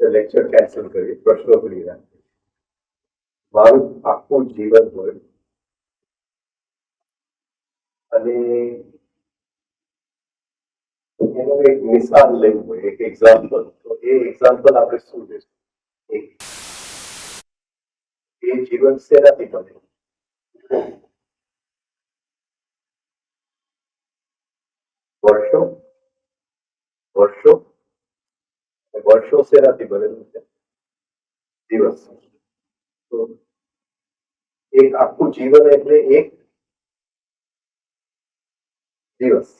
Lecture cancel કરી પ્રશ્નોત્તરી રાખી. મારું આખું જીવન હોય અને એનું એક મિસાલ લેવું હોય, એક એક્ઝામ્પલ, તો એ એક્ઝામ્પલ આપણે શું લેશું? એ જીવન શેનાથી બને? વર્ષો વર્ષો વર્ષો શેનાથી બનેલું છે? દિવસ. તો એક આખું જીવન એટલે એક દિવસ.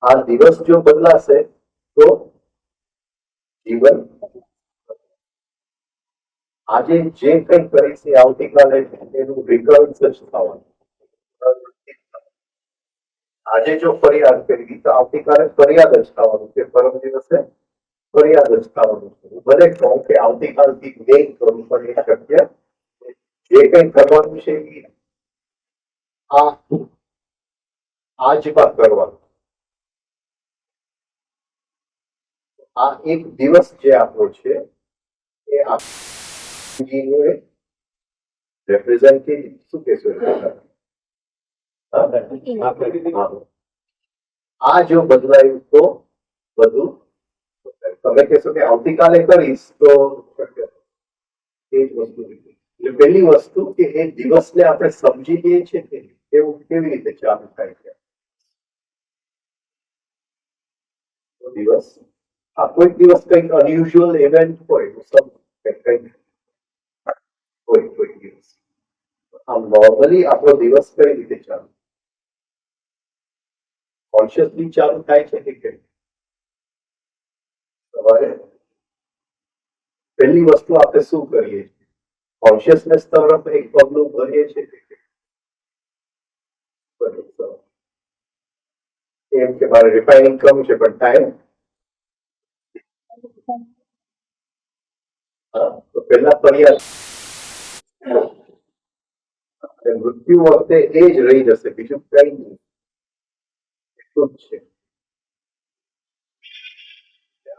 આ દિવસ જો બદલાશે તો જીવન. આજે જે કંઈ કરીશે આવતીકાલે એનું રિકરન્સ જ થવાનું. આજે જો ફરિયાદ કરી તો આવતીકાલે ફરિયાદ જ થવાનું છે, પરમ દિવસે ફરિયાદ જ થવાનું છે. ભલે કહું કે આવતીકાલથી નહીં કરું, પણ એ શક્ય જે કંઈ કરવાનું છે એ આજમાં કરવાનું. આ એક દિવસ જે આપણો છે એ રેપ્રેઝેન્ટેટિવ શું કહેશો? આ જો બદલાયું તો બધું. તમે કહેશો કે આવતીકાલે કરીશ તો એ જ વસ્તુ. એટલે પહેલી વસ્તુ કે એ દિવસને આપણે સમજી લઈએ છીએ કે એવું કેવી રીતે ચાલુ થાય છે દિવસ. આ કોઈક દિવસ કંઈક અનયુઝ્યુઅલ ઇવેન્ટ હોય, કંઈક હોય કોઈક દિવસ. આમ નોર્મલી આપણો દિવસ કઈ રીતે ચાલુ? કોન્શિયસલી ચાલુ થાય છે કે કેમ? સવારે પહેલી વસ્તુ આપણે શું કરીએ છીએ? કોન્શિયસનેસ તરફ એક પગલું ભરીએ છીએ. એમ કે મારે રિફાઇનિંગ કરવું છે પણ ટાઈમ. તો પહેલા ફરિયાદ, મૃત્યુ વખતે એ જ રહી જશે, બીજું કઈ નહીં. એટલું જ છે.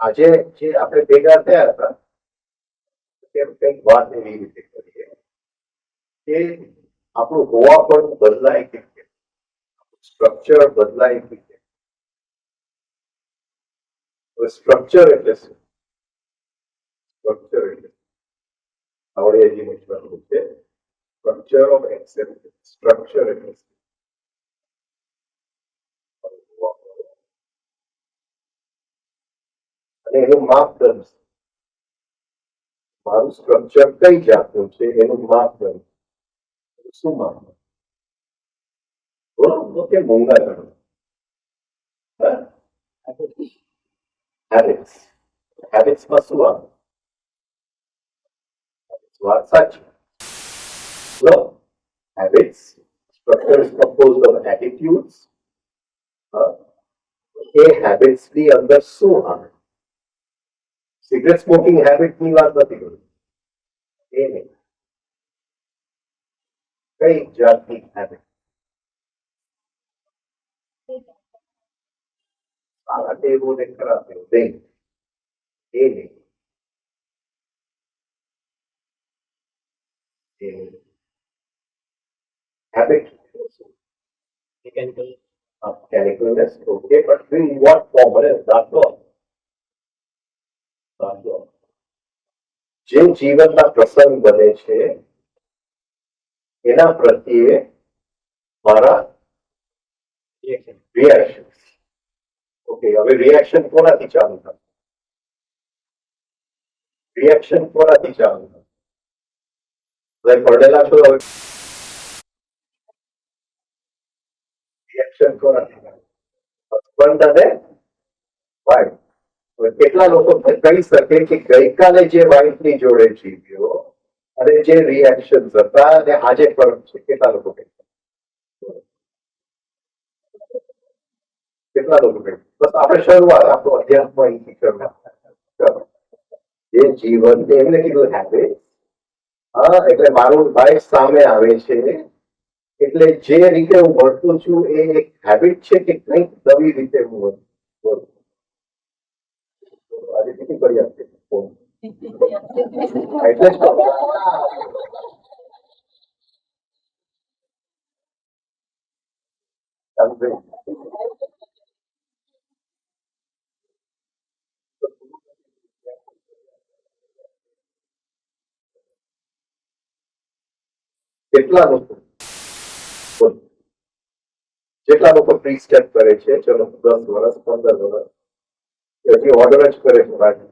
આજે જે આપણે ભેગા થયા હતા તેમ કંઈક વાત એવી રીતે કરીએ કે આપણું હોવા પણ બદલાય કે સ્ટ્રક્ચર બદલાય કે. સ્ટ્રક્ચર એટલે શું? સ્ટ્રક્ચર એટલે આવડે હજી મૂકવાનું છે. Structure of acceptance. સ્ટ્રક્ચર એટલે અને એનું માપદંડ. મારું સ્ટ્રક્ચર કઈ જાતનું છે એનું માપદંડ શું? માપદંડ બોલો તો કે મોંઘા કરો. હેબિટ્સ. હેબિટ્સમાં શું આવે? વાત સાચી. Habits, structure is composed of attitudes. A habits ની અંદર શું આવે? સિગરેટ સ્મોકિંગ હેબિટ ની વાત નથી કરું. એ નહીં. કઈ જાતની હેબિટ? સારા ટેવો ને ખરાબ ટેવો નહીં. એ નહીં. Habit. Mechanicalness, okay, but in what form? દાખલો. જે જીવનના પ્રસંગ બને છે એના પ્રત્યે મારા રિએક્શન. ઓકે, હવે રિએક્શન કોનાથી ચાલુ થાય? રિએક્શન કોનાથી ચાલુ થાય? પડેલા છો હવે. રિએક્શન કોનાથી થાય? હસબન્ડ અને વાઇફ. કેટલા લોકો કહી શકે કે ગઈકાલે જે વાઇફ ની જોડે જીવ્યો અને જે રિએક્શન હતા અને આજે ફરક છે? કેટલા લોકો કહી? કેટલા લોકો કહી? બસ આપણે શરૂઆત, આપણો અધ્યાત્મ અહીંથી શરૂઆત. જે જીવન એમને કીધું હેબિટ. હા, એટલે મારું વાઇફ સામે આવે છે એટલે જે રીતે હું વર્તું છું એ એક હેબિટ છે કે કંઈક નવી રીતે હું વર્તું. આજે કેટલી ફરિયાદ છે એટલે જ કહું. ચાલુભાઈ, કેટલા લોકો બોલો, જેટલા લોકો પ્રી સ્ટેપ કરે છે, ચલો 10 વર્ષ 15 વર્ષ હજી ઓર્ડર જ કરે છે બાકી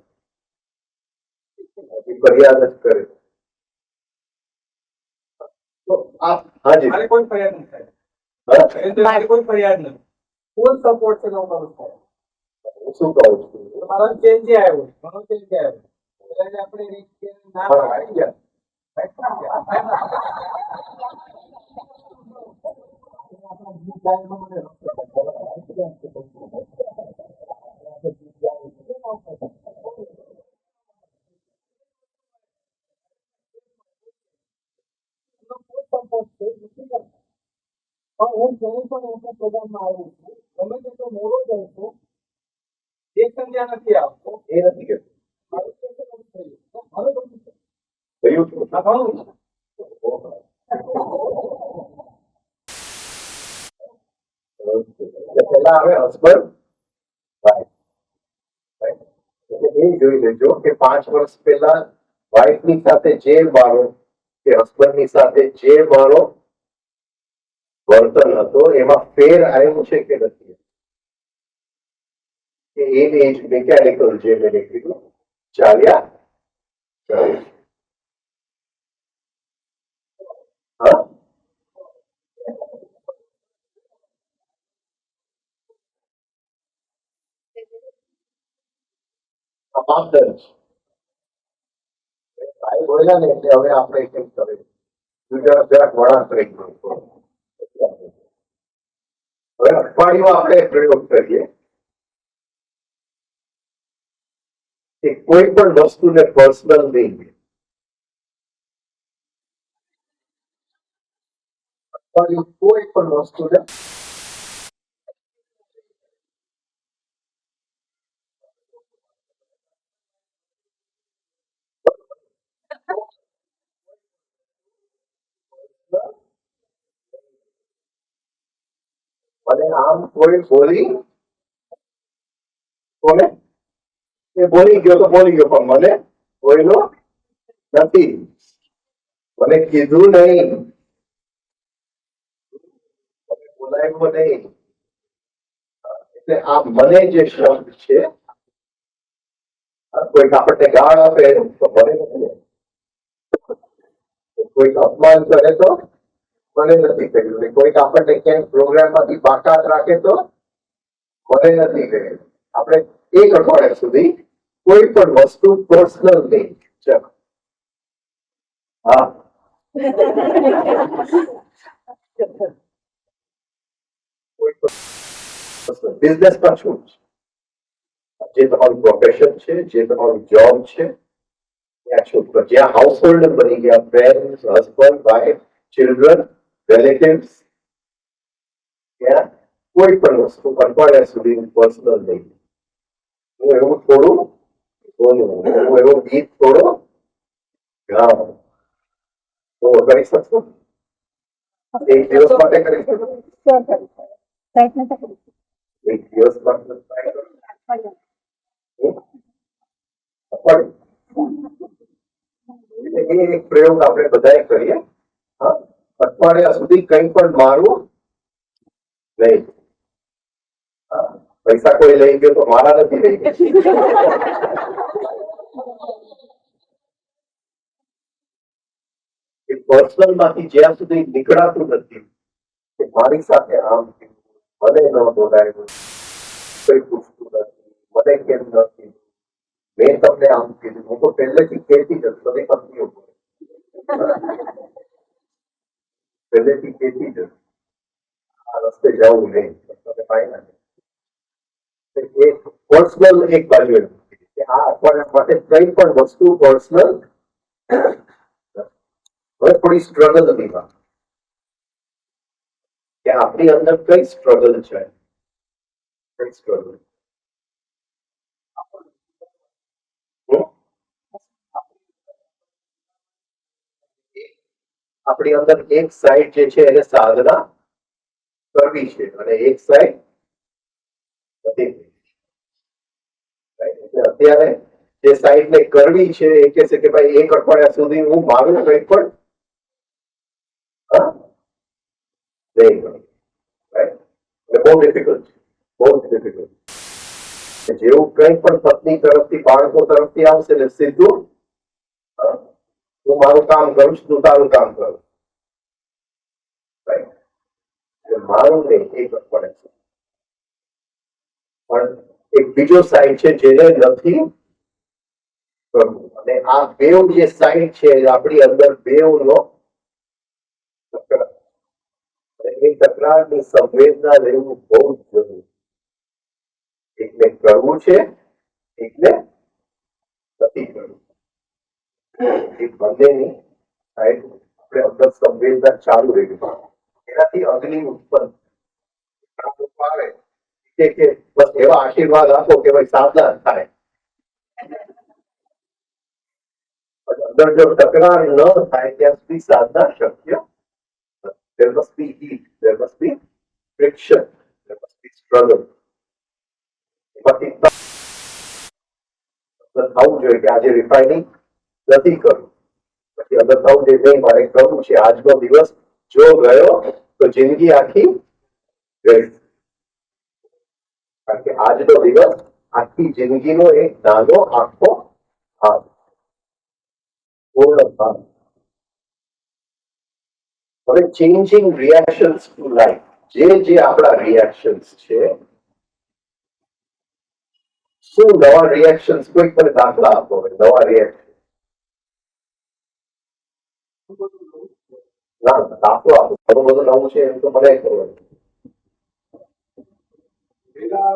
હજી ફરિયાદ જ કરે છે. તો આ હાજી મારે કોઈ ફરિયાદ નથી થાય. હા? મારે કોઈ ફરિયાદ નથી. ફૂલ સપોર્ટ છે તમારો થાય. હું શું કહું છું તમારો ચેન્જ આવ્યો, ઘણો ચેન્જ આવ્યો. એટલે આપણે રીતે ના હા, આવી ગયા. હું ક્યાંય પણ આપણા પ્રોગ્રામમાં આવું છું, ગમે તેટલો મોડો જાઉં છું, એક સંધ્યા નથી આવતો. એ નથી કહેતું. મારું સ્ટેશન નથી થયું. હવે બધું છે. થયું શું? આ ઘણું છે. એટલે પહેલા આવે હસબન્ડ વાઇફ. એટલે એ જોઈ લેજો કે 5 વર્ષ પહેલા વાઇફ ની સાથે જે મારો કે હસબન્ડ ની સાથે જે મારો વર્તન હતો એમાં ફેર આવ્યો છે કે નથી. કે એ એજ મિકેનિકલ જે મેં કીધું ચાલ્યા કરે છે. હા, આ માપદંડ છે. ભાઈ બોલ્યા ને એટલે હવે આપણે કેમ કરે જરાક વળાંક કરી દઉં થોડો. હવે અઠવાડિયું આપણે પ્રયોગ કરીએ કે કોઈ પણ વસ્તુને પર્સનલ નહીં. અઠવાડિયું કોઈ પણ વસ્તુને અને આમ કોઈ બોલી કોને એ બોલી ગયો તો બોલી ગયો પણ મને કોઈનો નથી, મને કીધું નહીં, મને બોલાવ્યો નહીં. એટલે આ મને જે શબ્દ છે કોઈક આપણને ગાળ આપે તો મને નથી, કોઈક અપમાન કરે તો મને નથી કર્યું, કોઈક આપણને ક્યાંક પ્રોગ્રામમાંથી બાકાત રાખે તો મને નથી કર્યું. આપણે એક અઠવાડિયા સુધી કોઈ પણ વસ્તુ પર્સનલ નહીં. ચાલો હા બિઝનેસમાં શું છે, જે તમારું પ્રોફેશન છે, જે તમારું જોબ છે, ત્યાં શું જ્યાં હાઉસ હોલ્ડર બની ગયા, friend, husband, wife, children, relatives, ત્યાં કોઈ પણ વસ્તુ અઠવાડિયા સુધી પર્સનલ નહીં. હું એવું થોડું બોલું, હું એવો ગીત થોડો ગાઉં તો કરી શકશો? એક દિવસ માટે કરી શકશો? એક દિવસ માટે try કરો. અઠવાડિયું એટલે એ એક પ્રયોગ આપણે બધાએ કરીએ. હા, અઠવાડિયા સુધી કંઈ પણ મારું નહીં. હા, પૈસા કોઈ લઈ ગયો તો મારા નથી લઈ ગયા. એ પર્સનલ માંથી જ્યાં સુધી નીકળાતું નથી કે મારી સાથે આમ થયું, મને ન બોલાયું, કોઈ પૂછતું નથી, મને કેમ ન કીધું, મેં તમને આમ કીધું, હું તો પહેલેથી કહેતી જ હતી, તમે કંપનીઓ પહેલેથી કહેતી જ હતી આ રસ્તે જવું નહીં, તમે ફાયદા નહીં. એક પર્સનલ એક બાજુ એમ કે આ અઠવાડિયા માટે કઈ પણ વસ્તુ પર્સનલ. હવે થોડી સ્ટ્રગલ હતી કે આપણી અંદર કઈ સ્ટ્રગલ છે, કઈ સ્ટ્રગલ આપણી અંદર એક સાઈડ જે છે એને સાધના કરવી છે અને એક સાઈડ નથી કરવી. Right? એટલે અત્યારે જે સાઈડ ને કરવી છે એ કહે છે કે ભાઈ એક અઠવાડિયા સુધી હું મારું કંઈ પણ નહીં કરું. Right? એટલે બહુ ડિફિકલ્ટ છે, બહુ ડિફિકલ્ટ. જેવું કંઈ પણ પત્ની તરફથી બાળકો તરફથી આવશે ને સીધું હું મારું કામ કરું છું, તું તારું કામ કરું. Right? એટલે મારું નહીં એક અઠવાડિયા સુધી. પણ એક બીજો સાઈડ છે જેને નથી કરવું અને આ બેવ જે સાઈડ છે આપણી અંદર બેવનો તકરાર. એ તકરારની સંવેદના લેવું બહુ જ જરૂરી. એકને કરવું છે, એકને નથી કરવું. એ બંનેની સાઈડ આપણે અંદર સંવેદના ચાલુ રહેવી. એનાથી અગ્નિ ઉત્પન્ન આવે કે બસ એવા આશીર્વાદ આપો કે ભાઈ સાધના થાય. અંદર જો તકરાર ન થાય ત્યાં સુધી સાધના શક્ય. There must be heat, there must be friction, there must be struggle. એમાંથી થવું જોઈએ કે આજે રિફાઇનિંગ નથી કરવું. પછી અંદર થવું જોઈએ નહીં મારે કરવું છે. આજનો દિવસ જો ગયો તો જિંદગી આખી ગઈ. કારણ કે આજનો દિવસ આખી જિંદગીનો એક નાનો આખો ભાગ, પૂર્ણ ભાગ. હવે ચેન્જિંગ રિએક્શન્સ ટુ લાઈફ, જે આપણા રિએક્શન્સ છે, શું નવા રિએક્શન્સ કોઈ પણ દાખલા આપો નવા રિએક્શન ના દાખલો આપો ઘણું બધું નવું છે એમ તો મને ખબર પેલા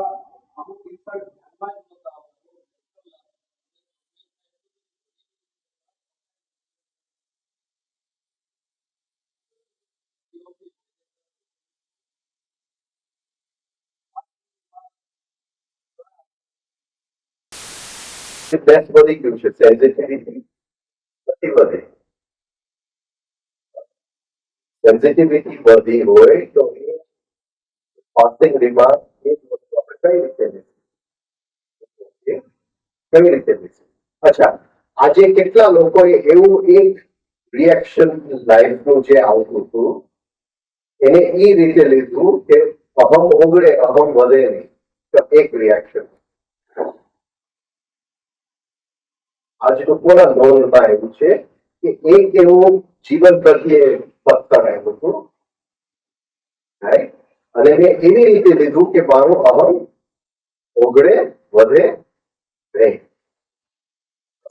અમુક કિસ્સા ધ્યાનમાં જ નહોતા આવતા. બેસ્ટ વધી ગયું છે. સેન્સિટિવિટી નથી વધી. સેન્સિટિવિટી વધી હોય તો એ પાસિંગ રિમાર્ક એ વસ્તુ આપણે કઈ રીતે લઈશું? કઈ રીતે લઈશું? અચ્છા, આજે કેટલા લોકોએ એવું એક રિએક્શન લાઈફનું જે આવતું હતું એને એ રીતે લીધું કે અહમ ઓગળે અહમ વધે નહીં. તો એક રિએક્શન આજનું કોના નોંધમાં એવું છે કે એક એવું જીવન પ્રત્યે પત્તર આવ્યું હતું અને મેં એવી રીતે લીધું કે મારું અહમ ઓગળે વધે નહીં.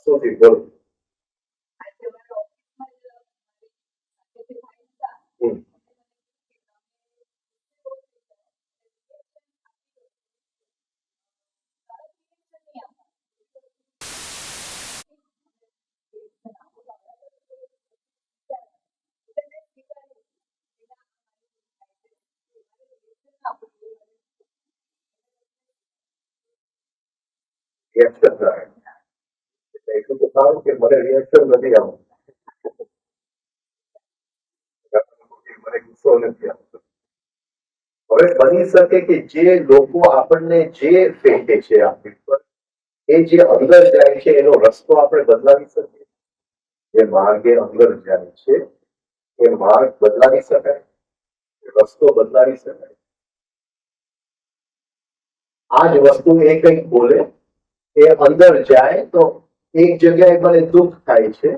સૌથી બોલ રિએક્શન થાય. એટલું તો સારું કે મને રિએક્શન નથી આવતું, મને ગુસ્સો નથી આવતો. હવે બની શકે કે જે લોકો આપણને જે ફેંકે છે આપણી પર એ જે અંદર જાય છે એનો રસ્તો આપણે બદલાવી શકીએ. જે માર્ગે અંદર જાય છે એ માર્ગ બદલાવી શકાય, રસ્તો બદલાવી શકાય. આ જ વસ્તુ એ કંઈક બોલે એ અંદર જાય તો એક જગ્યાએ મને દુઃખ થાય છે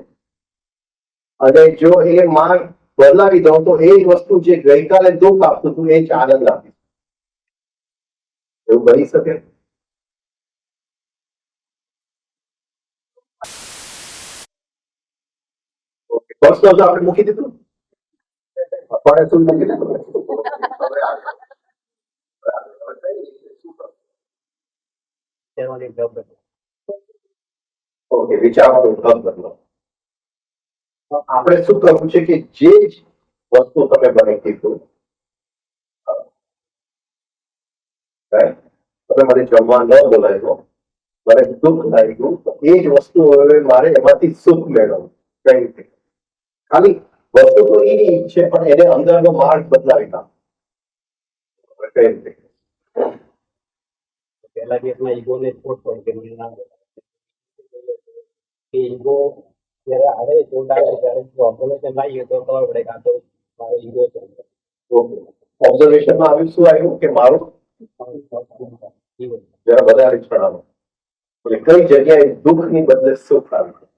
અને જો એ માર્ગ બદલાવી દઉં તો એ જ વસ્તુ જે ગઈકાલે દુઃખ આપતું હતું એ જ આનંદ આપી. એવું બની શકે? પ્રશ્ન તો આપણે મૂકી દીધું, અઠવાડિયા સુધી મૂકી દીધું. ઓકે, વિચારવાનું ઢબ બદલો. આપણે શું કરવું છે કે જે જ વસ્તુ તમે મને કીધું, તમે મને જમવા ન બોલાવ્યો, મને દુઃખ લાગ્યું, તો એ જ વસ્તુ હવે મારે એમાંથી સુખ મેળવવું. કઈ રીતે? ખાલી વસ્તુ તો એની છે પણ એને અંદરનો માર્ગ બદલાવી નાખો. કઈ રીતે? પહેલા દિવસમાં ઈગોને ખોટ હોય કે મને ના બોલાય. કે ઈગો જ્યારે આવે ખોટ આવે ત્યારે ઓબ્ઝર્વેશન લાવીએ તો ખબર પડે કે આ તો મારો ઈગો છે. ઓબ્ઝર્વેશનમાં આવ્યું શું આવ્યું કે મારું ઈગો જરા વધારે જણાવો. એટલે કઈ જગ્યાએ દુઃખની બદલે સુખ આવ્યું?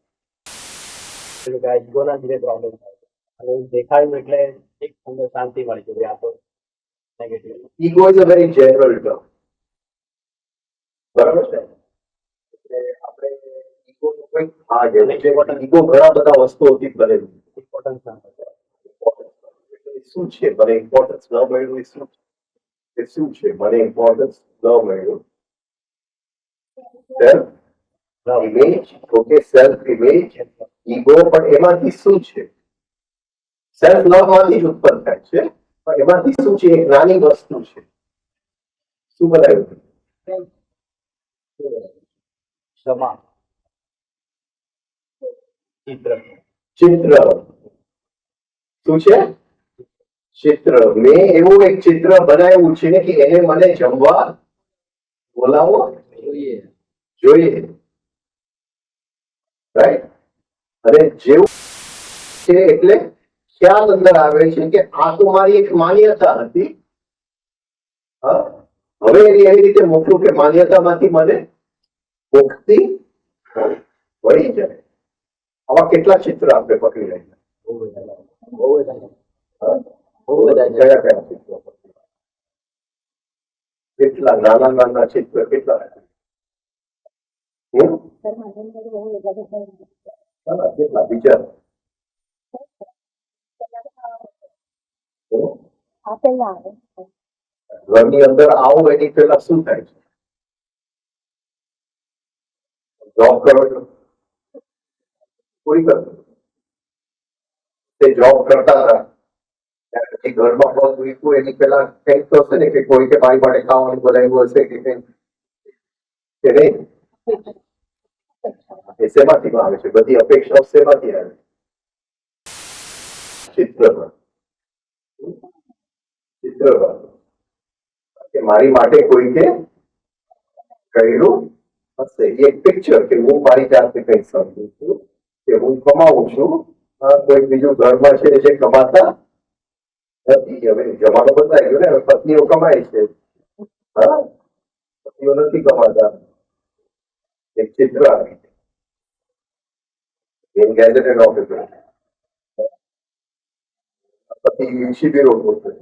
એટલે કે આ ઈગોના લીધે પ્રોબ્લેમ થાય છે. અને એ દેખાયું એટલે એક અંદર શાંતિ મળી કે ભાઈ આ તો negative. Ego is a very general term. બરાબર છે? એટલે આપણે ઈગોનું કોઈ ભાગ એટલે ઈગો ઘણા બધા વસ્તુઓથી બનેલું છે. ઇમ્પોર્ટન્સ ના હોય. એટલે શું છે મને ઇમ્પોર્ટન્સ ન મળ્યું એ શું છે? એ શું છે મને ઇમ્પોર્ટન્સ ન મળ્યું? Self image. Okay, self image, ego. પણ એમાંથી શું છે? સેલ્ફ લવ માંથી જ ઉત્પન્ન થાય છે પણ એમાંથી શું છે? એક નાની વસ્તુ છે. શું બનાવ્યું? ક્ષમા, ચિત્ર, ચિત્ર. શું છે? ચિત્ર. મેં એવું એક ચિત્ર બનાવ્યું છે કે એને મને જમવા બોલાવો જોઈએ. રાઈટ? અને જેવું છે એટલે ખ્યાલ અંદર આવે છે કે આ તો મારી એક માન્યતા હતી. હા, હવે એની એવી રીતે મોકલું કે માન્યતામાંથી મને મુક્તિ મળી જાય. આવા કેટલા ચિત્ર આપણે પકડી રહ્યા? બહુ બધા હા? બહુ બધા છે. કયા કયા ચિત્રો પકડી? કેટલા નાના નાના ચિત્ર કેટલા? હમ? કેટલા બીજા? ઘરની અંદર આવો એની પહેલા શું થાય છે? જોબ કરો છો? પૂરી કરો. તે જોબ કરતા હતા ત્યારે પછી ઘરમાં પગ મૂક્યું એની પહેલા કંઈક તો હશે ને કે કોઈ કે મારી માટે ખાવાનું બનાવ્યું હશે કે કંઈક કે નહીં? એ શેમાંથી આવે છે? બધી અપેક્ષાઓ શેમાંથી આવે? ચિત્રમાં. ચિત્રમાં કે મારી માટે કોઈકે કર્યું હશે. એક પિક્ચર કે હું મારી જાતને કંઈ સમજું છું કે હું કમાઉં છું, કોઈ બીજું ઘરમાં છે જે કમાતા નથી. હવે જમાનો બદલાઈ ગયો ને, હવે પત્નીઓ કમાય છે. હા, પતિઓ નથી કમાતા. એક ચિત્ર આવી in gazetted officer. પતિ શિબિરો ગોઠવે.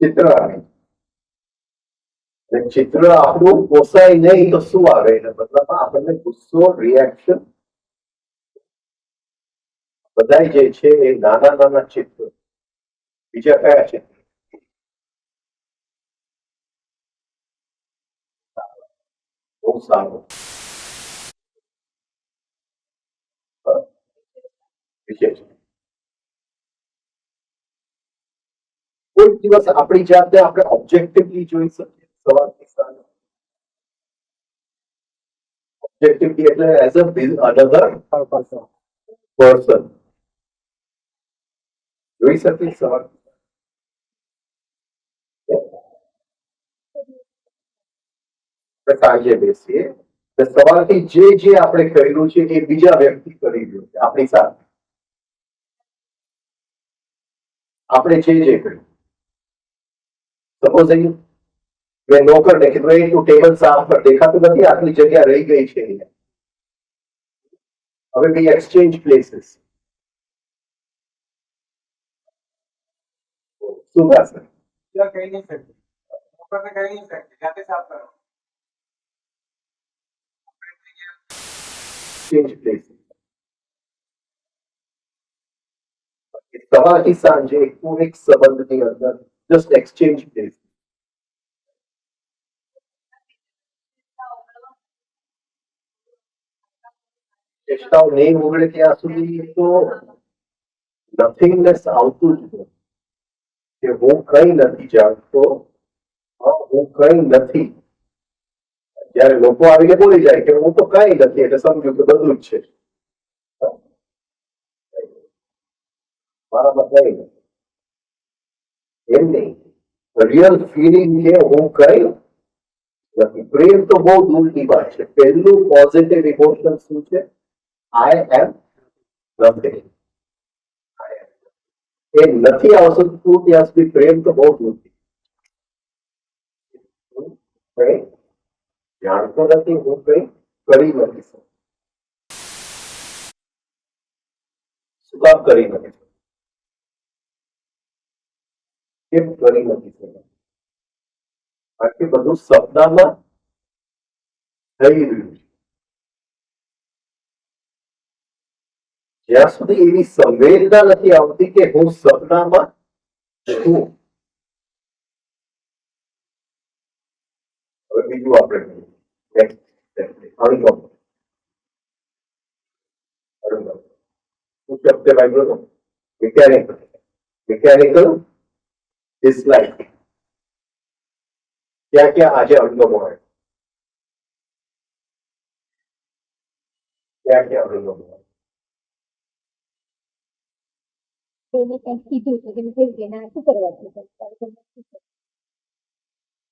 ચિત્ર આવે. અને ચિત્ર આપણું પોસાય નહીં તો શું આવે? એટલે મતલબ આપણને ગુસ્સો, રિએક્શન બધા જે છે એ નાના નાના ચિત્ર. બીજા કયા છે? બહુ સારું. વિશેષ કોઈ દિવસ આપણી જાતને આપણે ઓબ્જેક્ટિવલી જોઈ શકીએ? સવારથી સાંજ ઓબ્જેક્ટિવલી એટલે એઝ અ અનધર પર્સન જોઈ શકીએ સવાર સાંજે બેસીએ સવારથી જે આપણે કર્યું છે એ બીજા વ્યક્તિ કરી રહ્યું છે આપણી સાથે. આપણે જે કર્યું, સપોઝ મેં નોકરને કીધું એ તું ટેબલ સાફ કર, દેખાતું નથી આટલી જગ્યા રહી ગઈ છે અહીંયા. હવે વી એક્સચેન્જ પ્લેસીસ. શું થશે? કહી નહીં શકતી, નોકરને કહી નહીં શકતી, જાતે સાફ કરો. Exchange places. સવારથી સાંજે એક સંબંધની અંદર જસ્ટ એક્સચેન્જ પ્લેસ. ચેષ્ટાઓ નહીં ઓગળે ત્યાં સુધી તો નથિંગનેસ આવતું જ નથી કે હું કઈ નથી જાણતો, હું કઈ નથી. જયારે લોકો આવીને બોલી જાય કે હું તો કઈ નથી એટલે સમજ્યું કે બધું જ છે. મારામાં કઈ નથી એમ નહીં. રિયલ ફિલિંગ કે હું કઈ નથી. પ્રેમ તો બહુ દૂરની વાત છે. પહેલું પોઝિટિવ ઇમોશન શું છે? આઈ એમ નથિંગ. એ નથી આવતું ત્યાં સુધી પ્રેમ તો બહુ દૂરથી. હું કઈ જાણતો નથી, હું કઈ કરી નથી શકતો. શું કામ કરી નથી શકતો? કેમ કરી નથી શકતો? કારણ કે બધું સપનામાં થઈ રહ્યું છે. જ્યાં સુધી એવી સંવેદના નથી આવતી કે હું સપનામાં છું. હવે બીજું આપણે અણગમ. શું શબ્દ વાગ્યો હતો? મિકેનિકલ. Mechanical dislike. ક્યાં ક્યાં આજે અણગમો હોય? ક્યાં ક્યાં અણગમો હોય? એને કંઈક કીધું તો એને થયું કે ના શું કરવા છે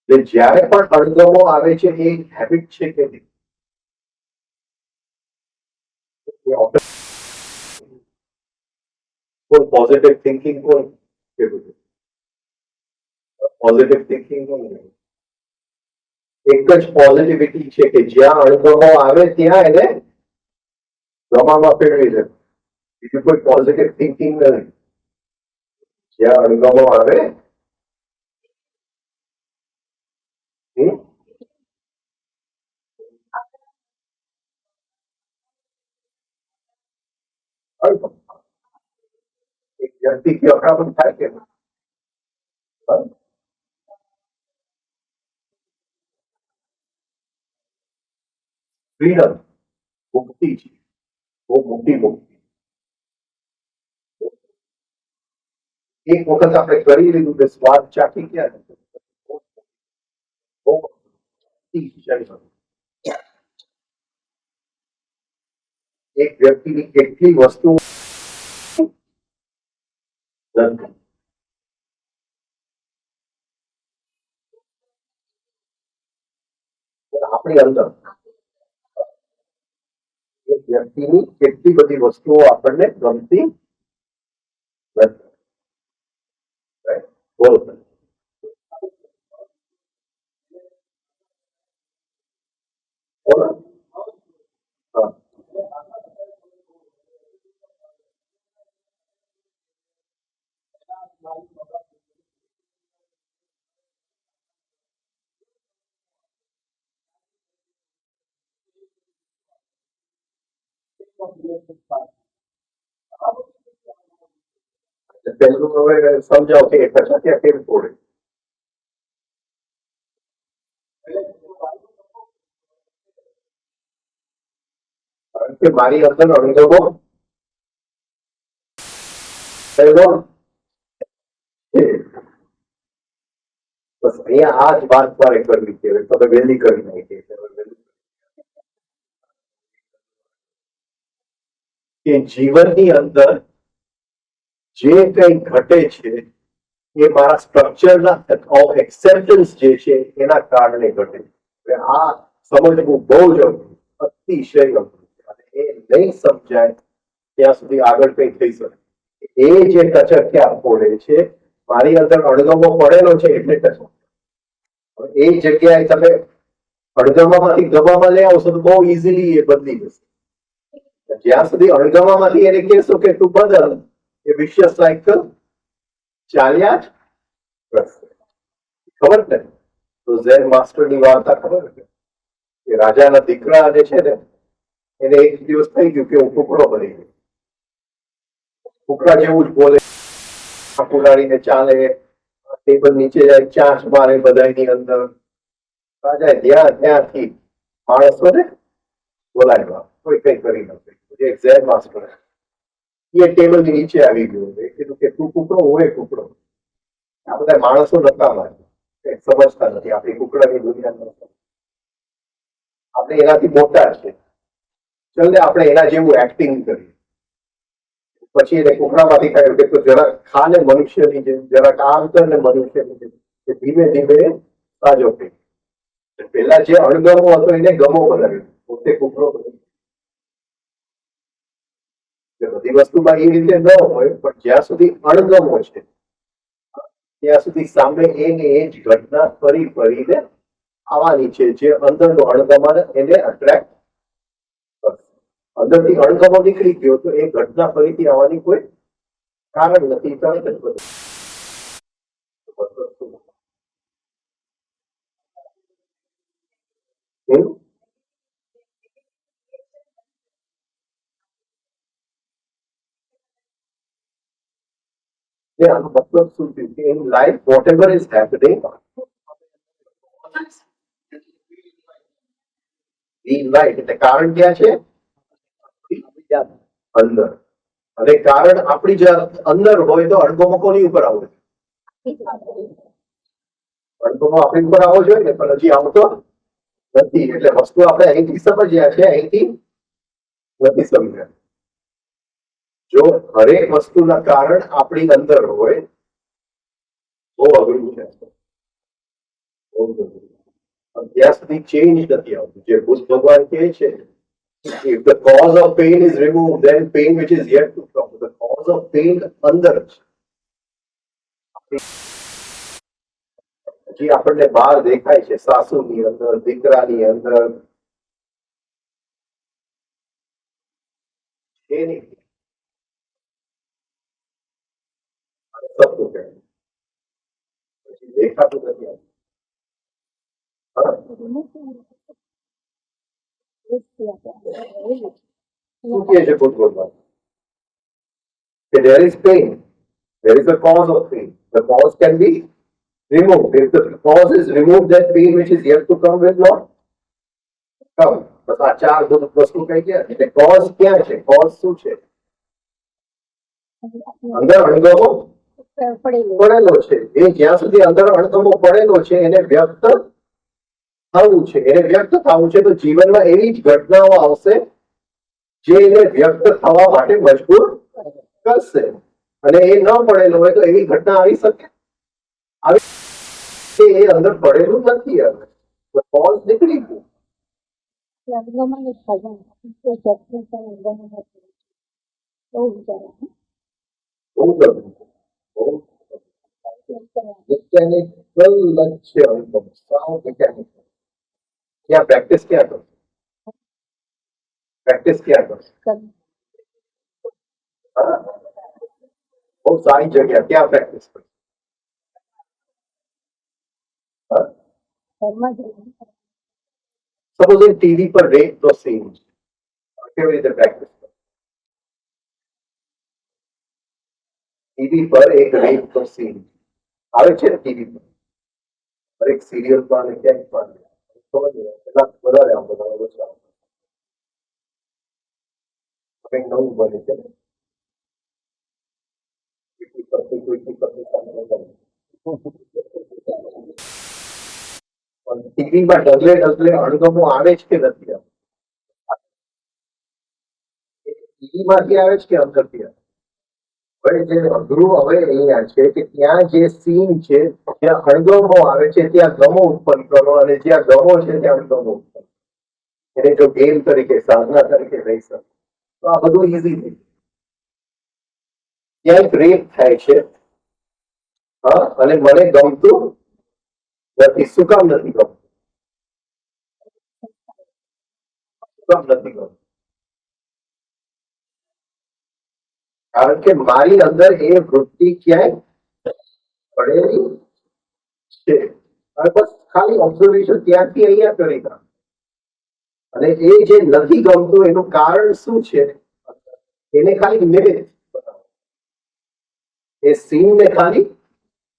એટલે જ્યારે પણ અણગમો આવે છે એ હેબિટ છે કે નહીં? કોણ પોઝિટિવ થિંકિંગ કોણ કીધું છે? પોઝિટિવ થિંકિંગ કોણ? એક જ પોઝિટિવિટી છે કે જ્યાં અણગમો આવે ત્યાં એને ગમામાં ફેરવી દે. બીજું કોઈ પોઝિટિવ થિંકિંગ નથી. જ્યાં અણગમો આવે એક વ્યક્તિ કે અકળામણ થાય કે ફ્રીડમ મુક્તિ છે. બહુ મોટી મુક્તિ. એક વખત આપણે કરી લીધું કે સ્વાદ ચાખી ગયા એક વ્યક્તિની કેટલી વસ્તુ આપણી અંદર એક વ્યક્તિની કેટલી બધી વસ્તુઓ આપણને ગમતી નથી. બોલો. બોલો. હા. પહેલું હવે સમજાવો કે એક હજાર ત્યાં કેમ તોડે? કારણ કે મારી અંદર અણગમો થયેલો છે. બસ અહીંયા આ જ વાત મારે કરવી છે. તમે વહેલી કરી નાખી કે જીવનની અંદર જે કઈ ઘટે છે એ મારા સ્ટ્રક્ચરના એક્સેપ્ટન્સ જે છે એના કારણે ઘટે છે. આ સમજવું બહુ જ અતિશય અઘરું છે. અને એ નહીં સમજાય ત્યાં સુધી આગળ કઈ થઈ શકે. એ જે ટચક્યા ફોડે છે મારી અંદર અણગમો પડેલો છે એટલે ટચક. એ જગ્યાએ તમે અણગમામાંથી ગમામાં લઈ આવશો તો બહુ ઇઝીલી એ બદલી જશે. જ્યાં સુધી અણગમામાંથી એને કહેશો કે તું બદલ, એ વિશ્વ સાયકલ ચાલ્યા જ કરશે. ખબર ને? તો ઝેન માસ્ટરની વાર્તા ખબર છે કે રાજાના દીકરા જે છે ને એને એક દિવસ થઈ ગયું કે હું ટુકડો બની ગયો. ટુકડા જેવું જ બોલે, ઉડાડીને ચાલે, ટેબલ નીચે જાય, ચાંચ મારે બધાની અંદર. રાજાએ ત્યાંથી માણસોને બોલાવ્યા, કોઈ કઈ કરી નથી. જે ઝેન માસ્ટર એ ટેબલ ની નીચે આવી ગયો. એ કીધું કે તું ટુકડો, હું એ ટુકડો. આ બધા માણસો નકામા છે, સમજતા નથી આપણી કુકડાની દુનિયામાં. આપણે એનાથી મોટા છે, ચાલ ને આપણે એના જેવું એક્ટિંગ કરીએ. પછી એને કુકડામાંથી કહ્યું કે તું જરાક ખા ને મનુષ્યની જેમ, જરાક આમ કર ને મનુષ્યની જેમ, કે ધીમે ધીમે સાજો થઈ. પેલા જે અણગમો હતો એને ગમો બનાવ્યો, પોતે કુકડો બન્યો. બધી વસ્તુમાં એ રીતે ન હોય, પણ જ્યાં સુધી અણગમો છે ત્યાં સુધી સામે એને એ જ ઘટના ફરી ફરીને આવવાની છે, જે અંદરનો અણગમા એને અટ્રેક્ટ કરશે. અંદરથી અણગમો નીકળી ગયો તો એ ઘટના ફરીથી આવવાની કોઈ કારણ નથી. તરત જ બધું આનો મતલબ શું છે કે in life whatever is happening in life, એટલે કારણ ક્યાં છે? અંદર. અને કારણ આપણી જાત અંદર હોય તો અણગમો કોની ઉપર આવે? અણગમો આપણી ઉપર આવવો જોઈએ ને, પણ હજી આવતો નથી. એટલે વસ્તુ આપણે અહીંથી સમજ્યા છે, અહીંથી નથી સમજ્યા. જો હરેક વસ્તુના કારણ આપણી અંદર હોય બહુ અઘરું છે, બહુ અઘરું. ત્યાં સુધી ચેન્જ નથી આવતું. જે બુદ્ધ ભગવાન કહે છે, if the cause of pain is removed, then pain which is yet to come. The cause of pain અંદર છે. હજી આપણને બહાર દેખાય છે, સાસુની અંદર, દીકરાની અંદર છે નહીં. સપનું કે પછી દેખાતું નથી આવતું. શું કહે છે બુદ્ધ ભગવાન? કે there is pain, there is a cause of pain. The cause can be removed. If the cause is removed, that pain which is yet to come will not come. બસ આ ચાર વસ્તુ કઈ ગયા. એટલે cause ક્યાં છે? cause શું છે? અંદર અણગમો પડેલો છે. એ જ્યાં સુધી અંદર અણગમો પડેલો છે એને વ્યક્ત થવું છે. એને વ્યક્ત થવું છે તો જીવનમાં એવી જ ઘટનાઓ આવશે જે એને વ્યક્ત થવા માટે મજબૂર કરશે. અને એ ન પડેલો હોય તો એવી ઘટના આવી શકે? આવી એ અંદર પડેલું નથી. હવે કોઝ નીકળી ગયું. બહુ ગમ્યું. મિકેનિકલ લક્ષ્ય અનુભવ, સાવ મિકેનિકલ. ત્યાં પ્રેક્ટિસ ક્યાં કરશો? પ્રેક્ટિસ ક્યાં કરશો? બહુ સારી જગ્યા, ક્યાં પ્રેક્ટિસ કરશો? સપોઝ ટીવી પર રેપ નો સીન છે, કેવી રીતે પ્રેક્ટિસ કરો? ટીવી પર એક રેપ નો સીન આવે છે ને, ટીવી પર દરેક સિરિયલમાં અને ક્યાંક પણ વધારે આમ બધા ઓછા કંઈક નવું બને છે ને. ટીવીમાં ડગલે ડગલે અણગમો આવે જ કે નથી આવતો? ટીવી માંથી આવે છે કે અંદરથી આવે? હવે જે અઘરું હવે અહીંયા છે કે ત્યાં જે સીન છે ત્યાં અણગમો આવે છે, ત્યાં ગમો ઉત્પન્ન કરો, અને જ્યાં ગમો છે ત્યાં અણગમો ઉત્પન્ન. એને જો ગેમ તરીકે, સાધના તરીકે લઈ શકો તો આ બધું ઈઝી થઈ જાય. ક્યાંક રેપ થાય છે, હા, અને મને ગમતું નથી. શું કામ નથી ગમતું? શું કામ નથી ગમતું? કારણ કે મારી અંદર એ વૃત્તિ ક્યાંય પડેલી છે. અને બસ ખાલી ઓબ્ઝર્વેશન ત્યાંથી અહીંયા કરી નાખ. અને એ જે નથી ગમતું એનું કારણ શું છે એને ખાલી નિમિત્ત બનાવો. એ સીન ને ખાલી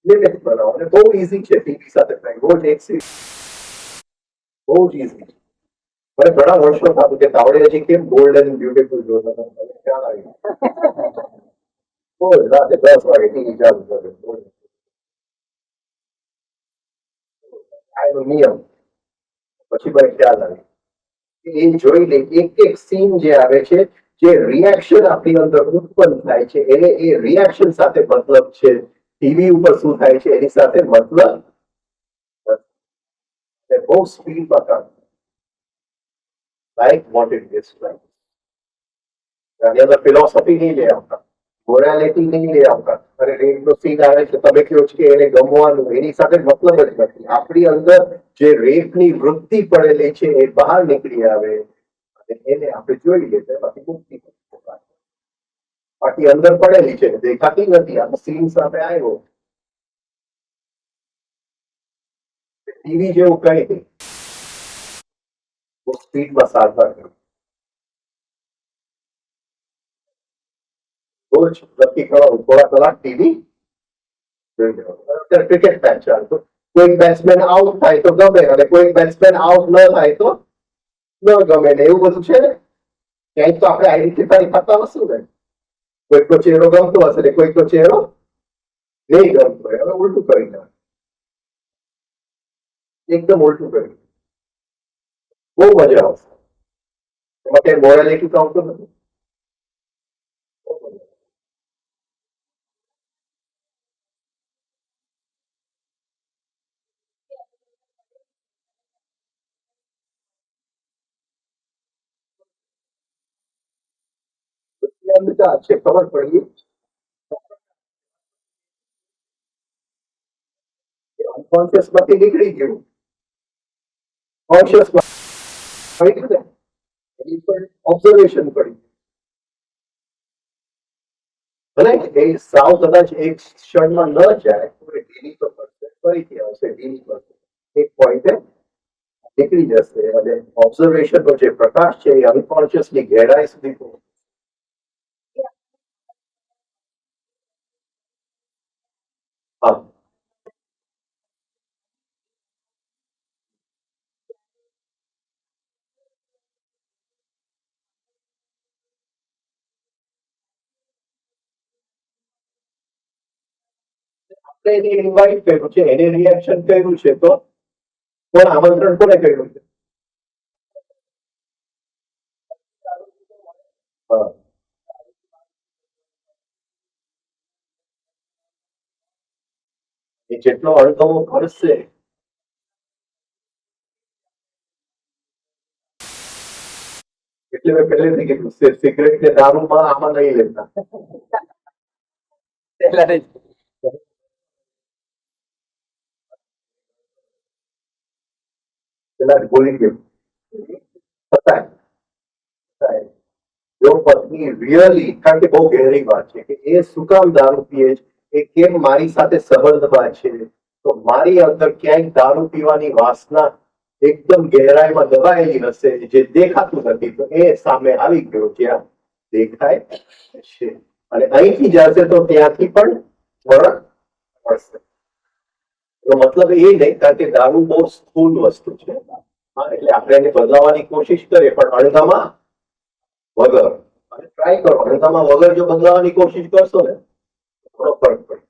નિમિત્ત બનાવો. અને બહુ ઈઝી છે ટીવી સાથે રોજ એક સીન, બહુ જ ઈઝી છે. મને ઘણા વર્ષો થયું કે તાવડે હજી કેમ બોલ્ડ એન્ડ બ્યુટીફુલ જોતા હતા, મને ખ્યાલ આવ્યો. રોજ રાતે 10 વાગે ટીવી ચાલુ કરે, આ એનો નિયમ. પછી મને ખ્યાલ આવ્યો એ જોઈને એક એક સીન જે આવે છે, જે રિએક્શન આપણી અંદર ઉત્પન્ન થાય છે, એને એ રિએક્શન સાથે મતલબ છે. ટીવી ઉપર શું થાય છે એની સાથે મતલબ નથી. બહુ સ્પીડમાં કામ like what it is like. આની અંદર ફિલોસોફી નહીં લઈ આવતા, મોરાલિટી નહીં લઈ આવતા. અને રેપનો સીન આવે છે, તમે કહો છો કે એને ગમવાનું, એની સાથે મતલબ જ નથી. આપણી અંદર જે રેપની વૃત્તિ પડેલી છે એ બહાર નીકળી આવે અને એને આપણે જોઈ લઈએ તો એમાંથી મુક્તિ મળે. બાકી અંદર પડેલી છે, દેખાતી નથી. આ સીન સાથે આવ્યો, ટીવી જેવું કઈ નહીં. બહુ સ્પીડમાં સારવાર કર્યું. રોજ નક્કી કરવાનું થોડા કલાક ટીવી જોઈ લેવાનું. અત્યારે ક્રિકેટ મેચ ચાલતો, કોઈ બેટ્સમેન આઉટ થાય તો ગમે અને કોઈ બેટ્સમેન આઉટ ન થાય તો ન ગમે ને, એવું બધું છે ને. ક્યાંય તો આપણે આઈડેન્ટિફાઈ થતા હશું ને. કોઈકનો ચહેરો ગમતો હશે ને કોઈકનો ચહેરો નહીં ગમતો હોય. હવે ઉલટું કરી દે, એકદમ ઉલટું કરી. બહુ મજા આવશે એમાં. ક્યાંય મોરાલિટી તો આવતું નથી. બહુ મજા આવે. અંધકાર છે ખબર પડી, અનકોન્શિયસ માંથી નીકળી ગયું, કોન્શિયસ એની પર ઓબ્ઝર્વેશન પડી. ભલે એ સાવ કદાચ એક ક્ષણમાં ન જાય તો એ ઢીલી તો પડશે, ફરીથી આવશે, ઢીલી પડશે, એક પોઈન્ટે નીકળી જશે અને ઓબ્ઝર્વેશન નો જે પ્રકાશ છે એ અનકોન્શિયસ ની ગહેરાઈ સુધી પહોંચે. હા, આપણે એને ઇન્વાઇટ કર્યું છે, એને રિએક્શન કર્યું છે, તો કોણ આમંત્રણ કોને કર્યું છે? હા, એ જેટલો અણગમો કરશે એટલે મેં પહેલેથી કીધું છે, સિગરેટ ને દારૂમાં આમાં નહીં લેતા. પેલા જ બોલી ગયું છતાંય છતાંય જો પત્ની રિયલી, કારણ કે બહુ ગહેરી વાત છે કે એ શું કામ દારૂ પીએ છે, એ કેમ મારી સાથે સંબંધમાં છે, તો મારી અંદર ક્યાંક દારૂ પીવાની વાસના એકદમ ગહેરાઈમાં દબાયેલી હશે, જે દેખાતું નથી. તો એ સામે આવી ગયો જ્યાં દેખાય છે, અને અહીંથી જશે તો ત્યાંથી પણ ફરક પડશે. એનો મતલબ એ નહીં, કારણ કે દારૂ બહુ સ્થૂળ વસ્તુ છે. હા, એટલે આપણે એને બદલાવાની કોશિશ કરીએ પણ અણગમા વગર. અને ટ્રાય કરો, અણગમા વગર જો બદલાવાની કોશિશ કરશો ને થોડો ફરક પડે.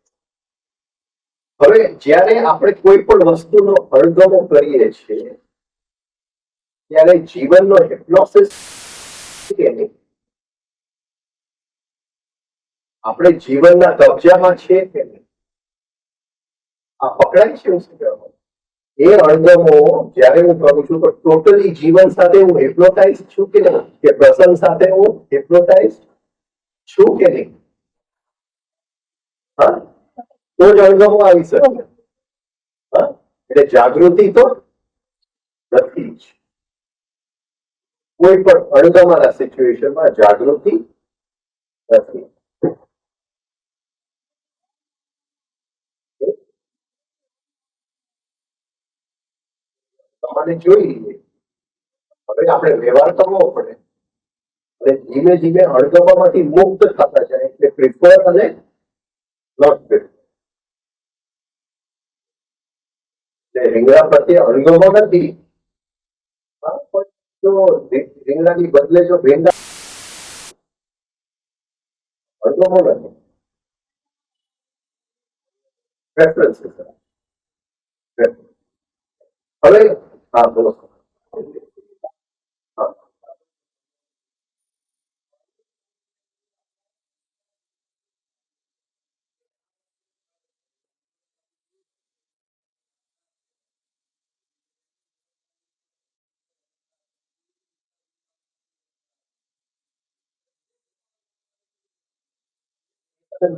હવે જ્યારે આપણે કોઈ પણ વસ્તુનો અણગમો કરીએ છીએ ત્યારે જીવનનો હિપ્નોસિસ કે નહીં, આપણે જીવનના કબજામાં છે કે નહીં, આ પકડાય છે. શું કહેવાય એ અણગમો જ્યારે હું કરું છું તો ટોટલી જીવન સાથે હું હિપ્નોટાઇઝ છું કે નહીં, કે પ્રસંગ સાથે હું હિપ્નોટાઇઝ છું કે નહીં. હા, તો જ અણગમો આવી શકે. હા, એટલે જાગૃતિ તો નથી જ. કોઈ પણ અણગમાના સિચ્યુએશનમાં જાગૃતિ નથી. તમારે જોઈ લઈએ. હવે આપણે વ્યવહાર કરવો પડે અને ધીમે ધીમે અણગમામાંથી મુક્ત થતા જાય, એટલે પ્રિફર અને નોટ પ્રિફર. રીંગણા પ્રત્યે અણગમો નથી, હા, પણ જો રીંગણાની બદલે જો ભીંડા, અણગમો નથી, પ્રેફરન્સ. હવે હા, બોલો. હા,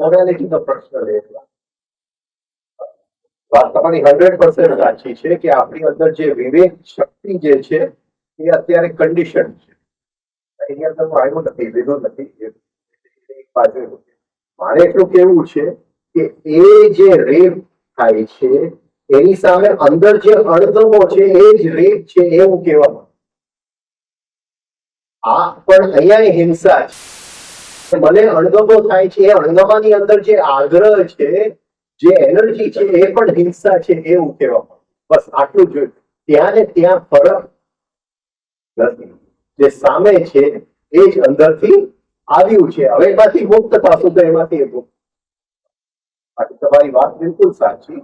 મોરાલિટીનો પ્રશ્ન લે વાત તમારી 100% સાચી છે કે આપણી અંદર જે વિવેક શક્તિ જે છે એ અત્યારે કન્ડિશન છે. એની અંદર હું આવ્યું નથી, લીધું નથી. એક બાજુ મારે એટલું કેવું છે કે એ જે રેપ થાય છે એની સામે અંદર જે અણગમો છે એ જ રેપ છે એવું કહેવામાં. આ પણ અહીંયા હિંસા છે. મને અણગમો થાય છે, એ અણગમાની અંદર જે આગ્રહ છે, જે એનર્જી છે એ પણ હિંસા છે એવું કહેવામાં. બસ આટલું જ. ત્યાં ને ત્યાં ફરક નથી. જે સામે છે એ જ અંદરથી આવ્યું છે. હવે એમાંથી મુક્ત થશું તો એમાંથી મુક્ત. બાકી તમારી વાત બિલકુલ સાચી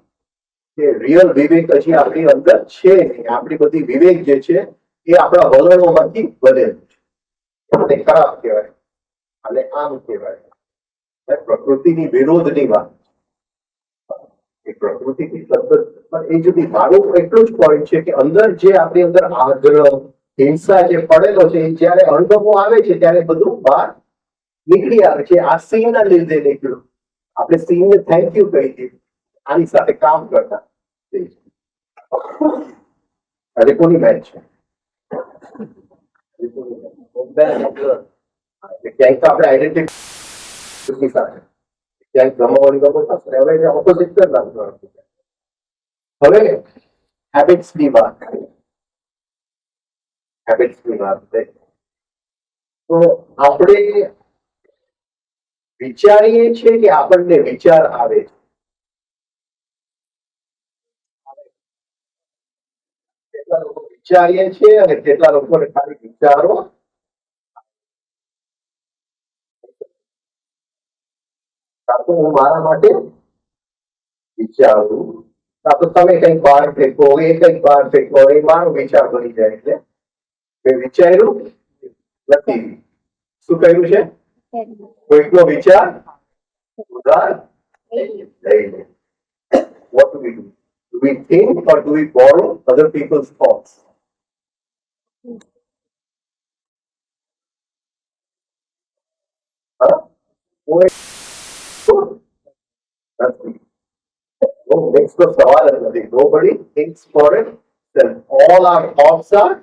કે રિયલ વિવેક હજી આપણી અંદર છે નહીં. આપણી બધી વિવેક જે છે એ આપણા વલણોમાંથી બનેલું છે. આને ખરાબ કહેવાય, અને આમ કહેવાય. પ્રકૃતિની વિરોધની વાત, એ પ્રકૃતિની શબ્દ પણ એ જુદી. મારું એટલું જ પોઈન્ટ છે કે અંદર જે આપણી અંદર આગ્રહ, હિંસા જે પડેલો છે એ જયારે અણગમો આવે છે ત્યારે બધું બહાર નીકળી આવે છે. આ સીન ના લીધે નીકળ્યું. આપણે સીન ને થેન્ક યુ કહી દઈએ. આની સાથે કામ કરતા આજે કોની મેચ છે? ક્યાંક તો આપણે આઈડેન્ટિટી સાથે ક્યાંક ગમવાની ગમો થશે. હવે ઓપોઝિટ કરી નાખવાનું. હવે હેબિટ્સની વાત કરીએ. હેબિટ્સની વાત કરીએ તો આપણે વિચારીએ છીએ કે આપણને વિચાર આવે છે. કેટલા લોકો વિચારીએ છીએ અને કેટલા લોકોને ખાલી વિચારો. કાં તો હું મારા માટે વિચારું, કાં તો તમે કંઈક બહાર ફેંકો, એ કંઈક બહાર ફેંકો, એ મારો વિચાર બની જાય. એટલે મેં વિચાર્યું નથી. શું કહ્યું છે? કોઈકનો વિચાર ઉધાર લઈ લે. What do we do? Do we think or do we borrow other people's thoughts? Huh? Nothing. No, next to સવાલ જ નથી. Nobody thinks for it. Then all our thoughts are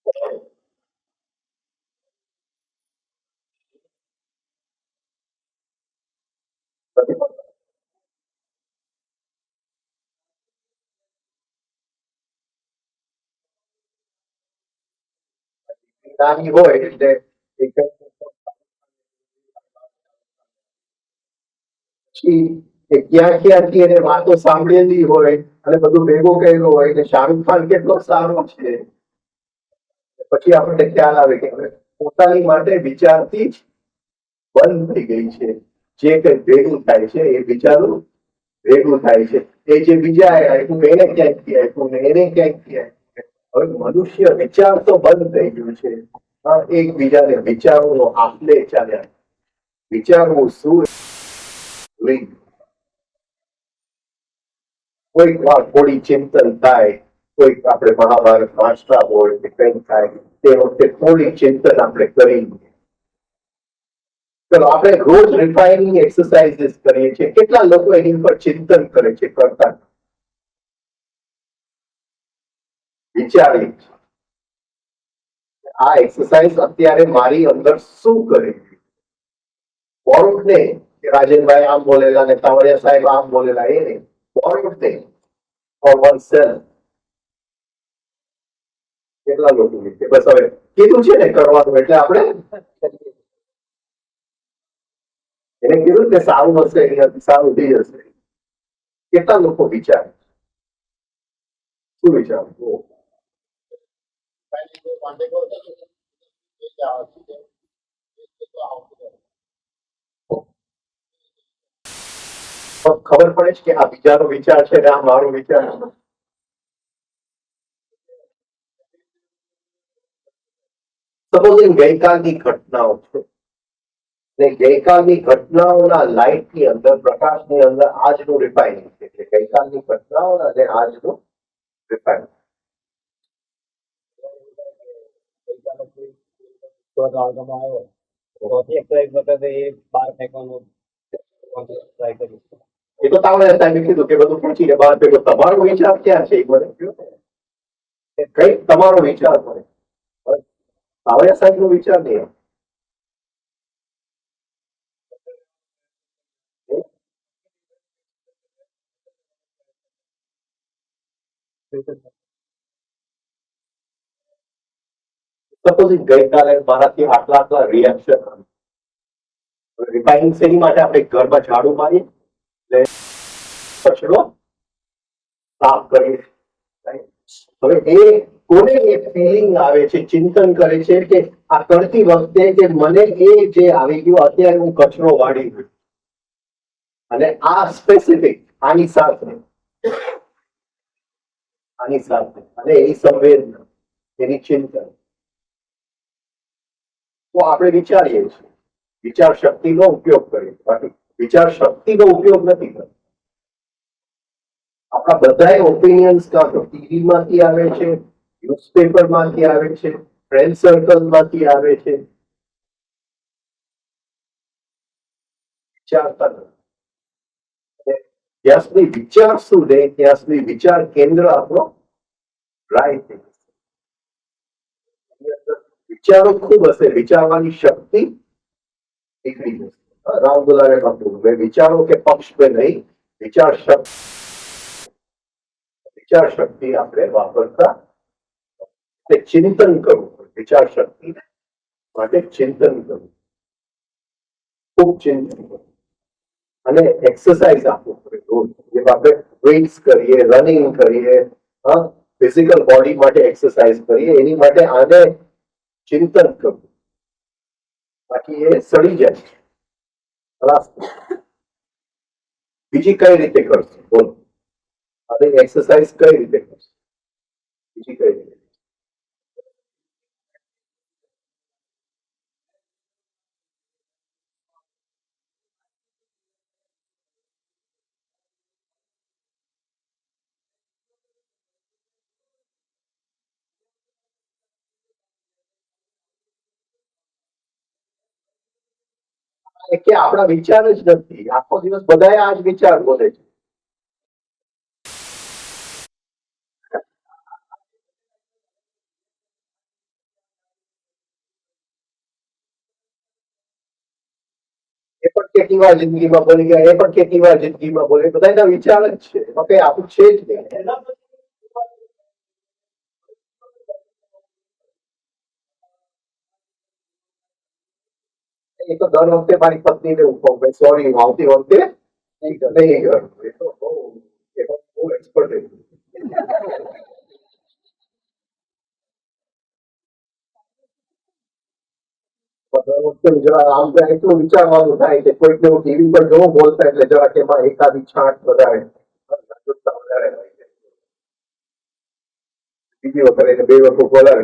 borrowed. નાની હોય એટલે એક પછી એ ક્યાં ક્યાંથી એને વાતો સાંભળેલી હોય અને બધું ભેગું કર્યું હોય કે શાહરુખ ખાન કેટલો સારો છે. પછી આપણને ખ્યાલ આવે કે હવે પોતાની માટે વિચારતી જ બંધ થઈ ગઈ છે. જે કંઈ ભેગું થાય છે એ વિચારું ભેગું થાય છે. એ જે બીજા આપ્યું એને ક્યાંકથી આપ્યું ને એને ક્યાંકથી આપ્યું. હવે મનુષ્ય વિચાર તો બંધ થઈ ગયું છે. એકબીજાને વિચારોનો આપલે ચાલ્યા. વિચારવું શું? કોઈક વાર થોડી ચિંતન થાય, કોઈક આપણે મહાભારત વાંચતા હોય કે કંઈક થાય તે વખતે થોડી ચિંતન આપણે કરી. ચલો આપણે રોજ રિફાઇનિંગ એક્સરસાઇઝીસ કરીએ છીએ. કેટલા લોકો એની ઉપર ચિંતન કરે છે? કરતા વિચારી આ એક્સરસાઇઝ અત્યારે મારી અંદર શું કરે? બોરોડ ને કે રાજનભાઈ આમ બોલેલા ને તાવડિયા સાહેબ આમ બોલેલા, એ નહીં. બોરોડ ને ફોર વન સેલ્ફ. કેટલા લોકો બસ હવે કીધું છે ને કરવાનું એટલે આપણે એને કીધું કે સારું હશે, એનાથી સારું થઈ જશે. કેટલા લોકો વિચારે? શું વિચારું? ખબર પડે છે કે આ બીજાનો વિચાર છે ને આ મારો વિચાર છે. સપોઝિંગ ગઈકાલની ઘટનાઓ છે ને ગઈકાલની ઘટનાઓના લાઇટની અંદર, પ્રકાશની અંદર આજનું રિફાઇનિંગ છે. એટલે ગઈકાલની ઘટનાઓના અને આજનું રિફાઇનિંગ. આવ્યો રોજની એક્સરસાઇઝ વખતે એ બહાર ફેંકવાનું ટ્રાય કરીશું. એ તો તમે સાહેબે કીધું કે બધું પૂછીને બહાર ભેગો તમારો વિચાર ક્યાં છે એ મને કહો ને. કઈ તમારો વિચાર મને સાવરિયા સાહેબ નો વિચાર નહીં. સપોઝિંગ ગઈકાલે મારાથી આટલા આટલા રિએક્શન રિફાઇનિંગ શેની માટે આપણે ઘરમાં ઝાડુ મારીએ કચરો સાફ કરીએ. હવે એ કોને એક ફિલિંગ આવે છે, ચિંતન કરે છે કે આ કરતી વખતે કે મને એ જે આવી ગયું અત્યારે હું કચરો વાળી ગયો અને આ સ્પેસિફિક આની સાથે અને એની સંવેદના એની ચિંતન તો આપણે વિચારીએ છીએ, વિચાર શક્તિનો ઉપયોગ કરીએ, બાકી વિચાર શક્તિનો ઉપયોગ નથી કરતો. આપણા બધા ઓપિનિયન્સ કાં તો ટીવી માંથી આવે છે, ન્યૂઝપેપર માંથી આવે છે, ફ્રેન્ડ સર્કલ માંથી આવે છે, વિચારતા નથી. જ્યાં સુધી વિચારશું નહીં ત્યાં સુધી વિચાર કેન્દ્ર આપણો ડ્રાય થઈ જશે. વિચારો ખૂબ હશે, વિચારવાની શક્તિ નીકળી જશે. રામદુલારે કહ્યું વિચારો કે પક્ષ पे નહીં, વિચાર શક્તિ આપણે વાપરતા ચિંતન કરવું. વિચાર શક્તિ માટે ચિંતન કરવું, ખૂબ ચિંતન કરવું અને એક્સરસાઇઝ આપવું પડે રોજ. જેમ આપણે વેઇટ્સ કરીએ, રનિંગ કરીએ, ફિઝિકલ બોડી માટે એક્સરસાઇઝ કરીએ, એની માટે આને ચિંતન કરવું. બાકી એ સડી જાય. બીજી કઈ રીતે કરશું બોલો? આપણે એક્સરસાઇઝ કઈ રીતે કરશું? બીજી કઈ રીતે? કે આપણા વિચાર જ નથી. આખો દિવસ બધા આ જ વિચાર બોલે છે. એ પણ કેટલી વાર જિંદગીમાં બોલી ગયા, એ પણ કેટલી વાર જિંદગીમાં બોલે. બધાના વિચાર જ છે, એમાં કઈ આપણું છે જ નહીં. એ તો દર વખતે મારી પત્નીને હું કહું ભાઈ સોરી, હું આવતી વખતે નહીં કરું. એ તો બહુ એક્સપર્ટ છે. દર વખતે જરા આમ એટલું વિચારવાનું થાય કે કોઈક ને ટીવી પર જોવો બોલતા એટલે જરા કે એમાં એકાદી છાંટ વધારે વધારે હોય છે. બીજી વખત એને બે વખત વધારે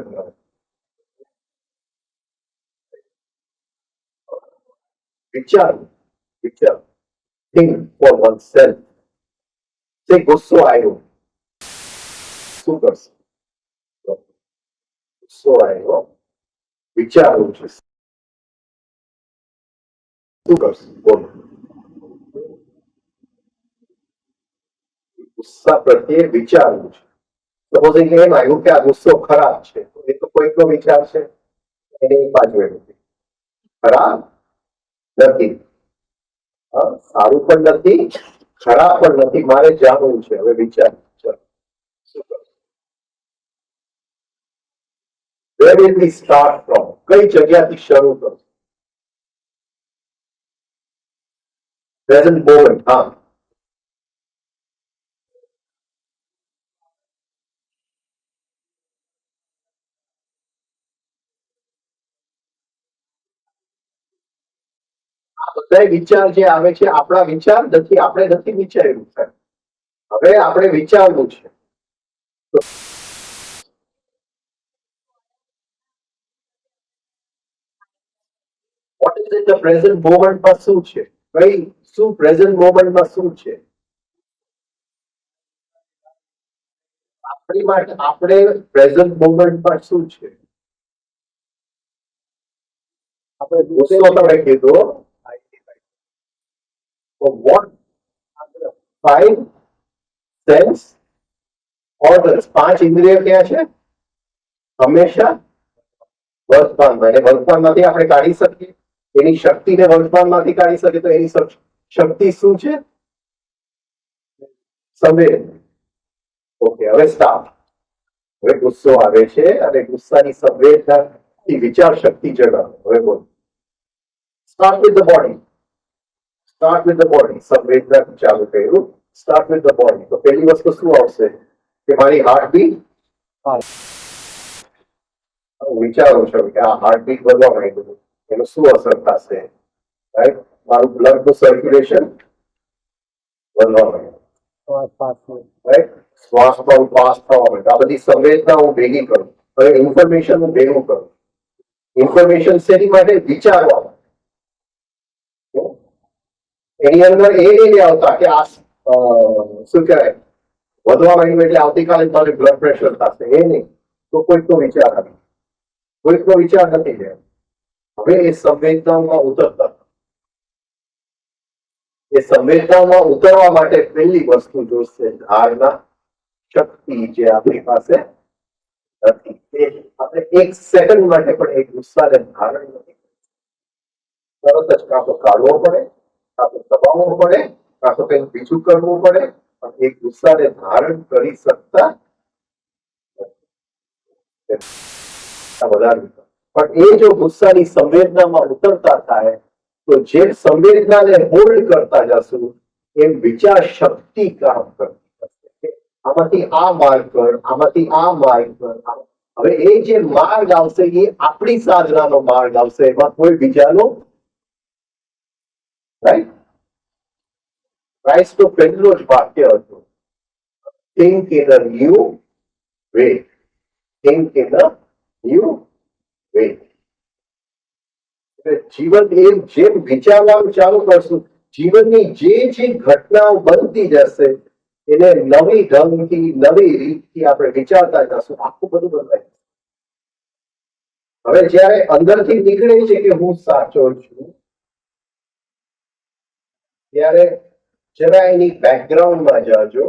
વિચાર વિચાર think for oneself. જે ગુસ્સો આવ્યો શું કરશે? ગુસ્સો આવ્યો વિચારવું છે શું કરશે બોલો? ગુસ્સા પ્રત્યે વિચારવું છે. સપોઝિંગ એમ આવ્યું કે આ ગુસ્સો ખરાબ છે, તો એ તો કોઈકનો વિચાર છે, એને એક બાજુ નથી. ખરાબ નથી, સારું પણ નથી, ખરાબ પણ નથી, મારે જાણવું છે. હવે વિચાર શું કરશે? Where will we start from? કઈ જગ્યાથી શરૂ કરશું? Present moment. હા, આ બધા વિચાર જે આવે છે આપણા વિચાર નથી, આપણે નથી વિચાર્યું. હવે આપણે વિચારવું છે. What is in the present મોમેન્ટમાં શું છે? કઈ શું પ્રેઝન્ટ મોમેન્ટમાં શું છે આપણી માટે? આપણે પ્રેઝન્ટ મોમેન્ટમાં શું છે? આપણે ગુસ્સો તમે કીધું તો વોટ 5 સેન્સ ઓર્ડર્સ 5 ઇન્દ્રિય ક્યાં છે હંમેશા વર્તમાનમાં અને વર્તમાનમાંથી આપણે કાઢી શકીએ એની શક્તિને વર્તમાનમાંથી કાઢી શકીએ તો એની શક્તિ શું છે સંવેદ ઓકે હવે સ્ટાર્ટ હવે ગુસ્સો આવે છે અને ગુસ્સાની સંવેદનાથી વિચાર શક્તિ જગાવે હવે બોલ સ્ટાર્ટ વિથ ધ બોડી સંવેદના ચાલુ કર્યું સ્ટાર્ટ વિથ ધ બોડી તો પહેલી વસ્તુ શું આવશે કે મારી હાર્ટબીટ વિચારું છું કે આ હાર્ટબીટ વધવા માંડ્યું એનું શું અસર થશે રાઈટ મારું બ્લડ નું સર્ક્યુલેશન વધવા માંડ્યું રાઈટ શ્વાસ પણ ફાસ્ટ થવા માંડ્યો આ બધી સંવેદના હું ભેગી કરું હવે ઇન્ફોર્મેશન હું ભેગું કરું ઇન્ફોર્મેશન શેની માટે વિચારવા માટે એની અંદર એ નહીં આવતા કે આ શું કહેવાય વધવા માંડ્યું એટલે આવતીકાલે મારે બ્લડ પ્રેશર થશે એ નહીં તો કોઈકનો વિચાર નથી કોઈકનો વિચાર નથી લે હવે એ સંવેદનાઓમાં ઉતરતા એ સંવેદનાઓમાં ઉતરવા માટે પહેલી વસ્તુ જોશે ધારણા શક્તિ જે આપણી પાસે નથી આપણે એક સેકન્ડ માટે પણ એક ગુસ્સાને ધારણ નથી તરત જ કાં તો કાઢવો પડે કાં તો દબાવવો પડે કાં તો કંઈક બીજું કરવું પડે પણ એ ગુસ્સાને ધારણ કરી શકતા વધારે પણ એ જો ગુસ્સાની સંવેદનામાં ઉતરતા થાય તો જે સંવેદનાને હોલ્ડ કરતા જશું એમ વિચાર શક્તિ કામ કરતી હશે આમાંથી આ માર્ગ કર આમાંથી આ માર્ગ કર હવે એ જે માર્ગ આવશે એ આપણી સાધનાનો માર્ગ આવશે એમાં કોઈ બીજાનો રાઈટ ક્રાઇસ્ટનો પહેલો જ વાક્ય હતું think in a new way think in a new way જીવન એમ જેમ વિચારવાનું ચાલુ કરશું જીવનની જે જે ઘટનાઓ બનતી જશે એને નવી ઢંગથી નવી રીતથી આપણે વિચારતા જશું આખું બધું બદલાય હવે જયારે અંદરથી નીકળે છે કે હું સાચો છું ત્યારે જરા એની બેકગ્રાઉન્ડમાં જાજો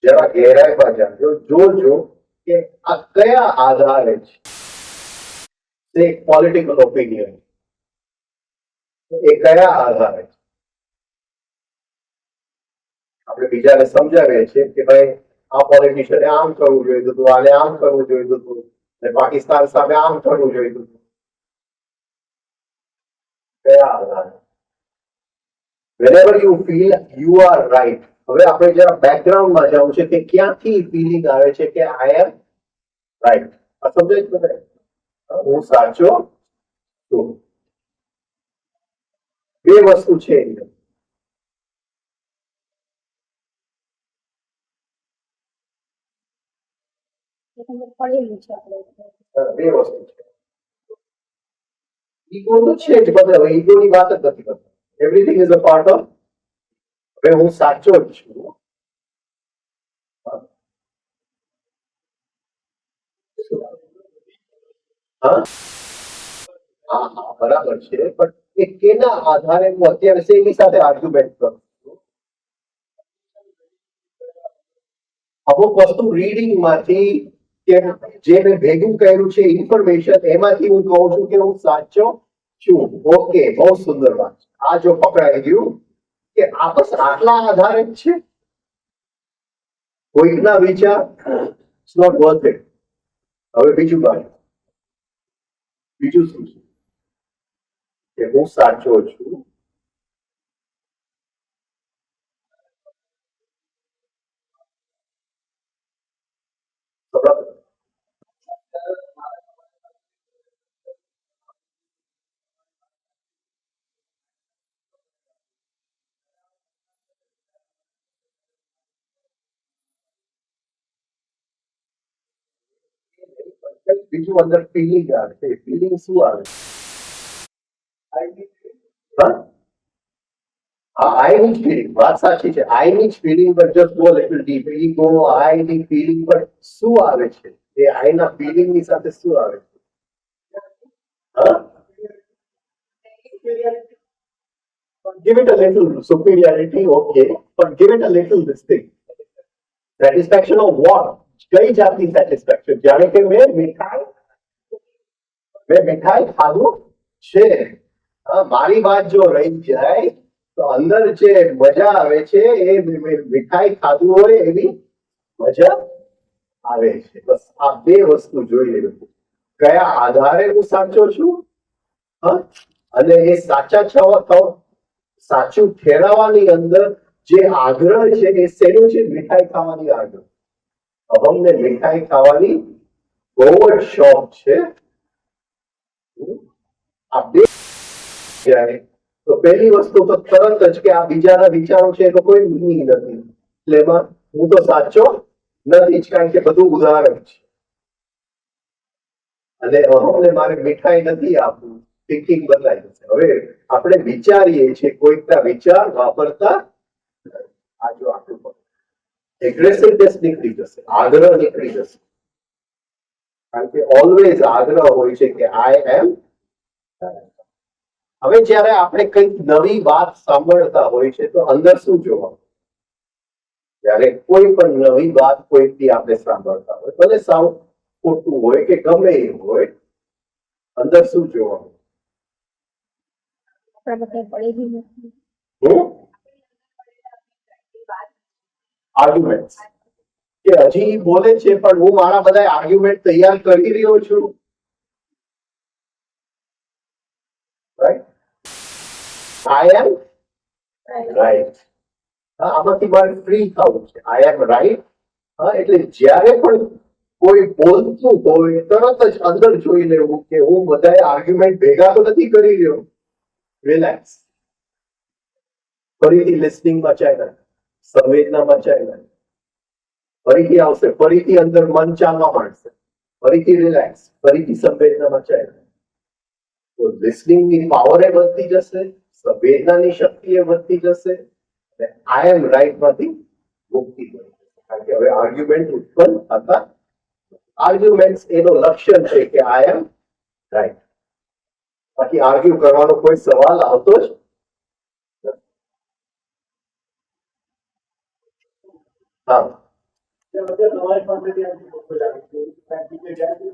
જરા ગહેરાઈમાં જાજો જોજો કે આ કયા આધારે છે પોલિટિકલ ઓપિનિયન એ કયા આધારે છે આપણે બીજાને સમજાવીએ છીએ કે ભાઈ આ પોલિટિશિયને આમ કરવું જોઈતું હતું આને આમ કરવું જોઈતું હતું ને પાકિસ્તાન સામે આમ કરવું જોઈતું હતું કયા આધારે whenever you feel you are right હવે આપણે જરા બેકગ્રાઉન્ડમાં જવું છે કે ક્યાંથી ફિલિંગ આવે છે કે આઈ એમ રાઈટ આ સમજાય છે ને હું સાચો છું બે વસ્તુ છે પડેલું છે આપણે બે વસ્તુ છે ઈગો તો છે જ બધા ઈગોની વાત જ નથી કરતા everything is a part of હવે હું સાચો જ છું હા હા બરાબર છે પણ એ કેના આધારે હું અત્યારે શેની સાથે આર્ગ્યુમેન્ટ કરું છું અમુક વસ્તુ રીડિંગ માંથી કે જે મેં ભેગું કર્યું છે ઇન્ફોર્મેશન એમાંથી હું કહું છું કે હું સાચો છું ઓકે બહુ સુંદર વાત છે આ જો પકડાઈ ગયું કે આ બસ આટલા આધારે જ છે કોઈકના વિચાર ઇટ્સ નોટ વર્થ ઇટ હવે બીજું બાજુ બીજું શું છે કે હું સાચો છું બરાબર બીજું અંદર ફિલિંગ આવે છે ફિલિંગ શું આવે હા આઈ ની ફિલિંગ વાત સાચી છે આઈ ની ફિલિંગ પર just go little deep ego I ની ફિલિંગ પર શું આવે છે એ આઈ ના ફિલિંગ ની સાથે શું આવે છે હા Give it a little superiority, okay, but give it a little this thing. Satisfaction of what? કઈ જાતની satisfaction? જાણે કે મેં મીઠાઈ ખાધું છે. મારી વાત જો રહી જાય તો અંદર જે મજા આવે છે એ મીઠાઈ ખાધું હોય એવી મજા આવે છે. બસ આ બે વસ્તુ જોઈ લેવું. કયા આધારે હું સાચો છું, અને એ સાચું ઠેરાવાની અંદર જે આગ્રહ છે એ શેનું છે? મીઠાઈ ખાવાની આગ્રહ. અહમને મીઠાઈ ખાવાની બહુ જ શોખ છે. આ બે જાય તો પહેલી વસ્તુ તો તરત જ કે આ બીજાના વિચારો છે એનો કોઈ મિનિંગ નથી, એટલે એમાં હું તો સાચો નથી જ, કારણ કે બધું ઉદાહરણ છે. અને અહમને મારે મીઠાઈ નથી આપવું, થિંકિંગ બદલાઈ જશે. હવે આપણે વિચારીએ છીએ, કોઈકના વિચાર વાપરતા આ જો આટલું પડે એગ્રેસિવનેસ નીકળી જશે, આગ્રહ નીકળી જશે. કારણ કે ઓલવેઝ આગ્રહ હોય છે કે આઈ એમ. હવે જ્યારે આપણે કંઈક નવી વાત સાંભળતા હોય છે તો અંદર શું જોવાનું? જ્યારે કોઈ પણ નવી વાત કોઈકથી આપણે સાંભળતા હોય, ભલે સાવ ખોટું હોય કે ગમે એ હોય, અંદર શું જોવાનું? આપણા બધા પડેલી નથી. આર્ગ્યુમેન્ટ કે હજી બોલે છે પણ હું મારા બધા આર્ગ્યુમેન્ટ તૈયાર કરી રહ્યો છું. Right, I am right. આમાંથી મારે ફ્રી થવું છે. આઈ એમ રાઈટ. એટલે જ્યારે પણ કોઈ બોલતું હોય તરત જ અંદર જોઈ લેવું કે હું બધા આર્ગ્યુમેન્ટ ભેગા તો નથી કરી રહ્યો. રિલેક્સ. ફરીથી લિસનિંગમાં ચાલ્યા, સંવેદનામાં ચાલ્યા, ફરીથી આવશે, ફરીથી અંદર મન ચાલવા માંડશે, ફરીથી રિલેક્સ, ફરીથી સંવેદનામાં ચાલ્યા. તો લિસનિંગની પાવર એ વધતી જશે, સંવેદનાની શક્તિ એ વધતી જશે, અને આઈ એમ રાઈટ માંથી મુક્તિ મળી જશે. કારણ કે હવે આર્ગ્યુમેન્ટ ઉત્પન્ન થતા, આર્ગ્યુમેન્ટ એનો લક્ષણ છે કે આઈ એમ રાઈટ. બાકી આર્ગ્યુ કરવાનો કોઈ સવાલ આવતો જ નથી. હા, તમારી પાસેથી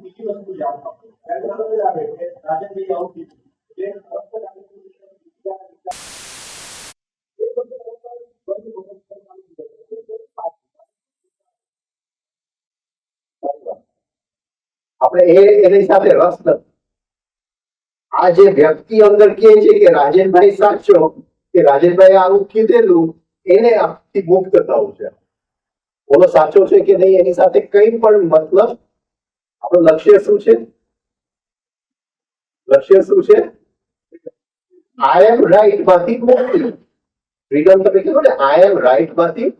બીજી વસ્તુ જાણવા રાજનભાઈ આવું આપણે એની સાથે રસ નથી. આ જે વ્યક્તિ અંદર કહે છે કે રાજેશભાઈ સાચો, કે રાજેશભાઈ આવું કીધેલું, એને આથી મુક્ત થવું છે. બોલો સાચો છે કે નહીં એની સાથે કઈ પણ મતલબ. આપણું લક્ષ્ય શું છે? લક્ષ્ય શું છે? આઈ એમ રાઈટ માંથી મુક્તિ. ફ્રીડમ તમે કીધું ને, આઈ એમ રાઈટ માંથી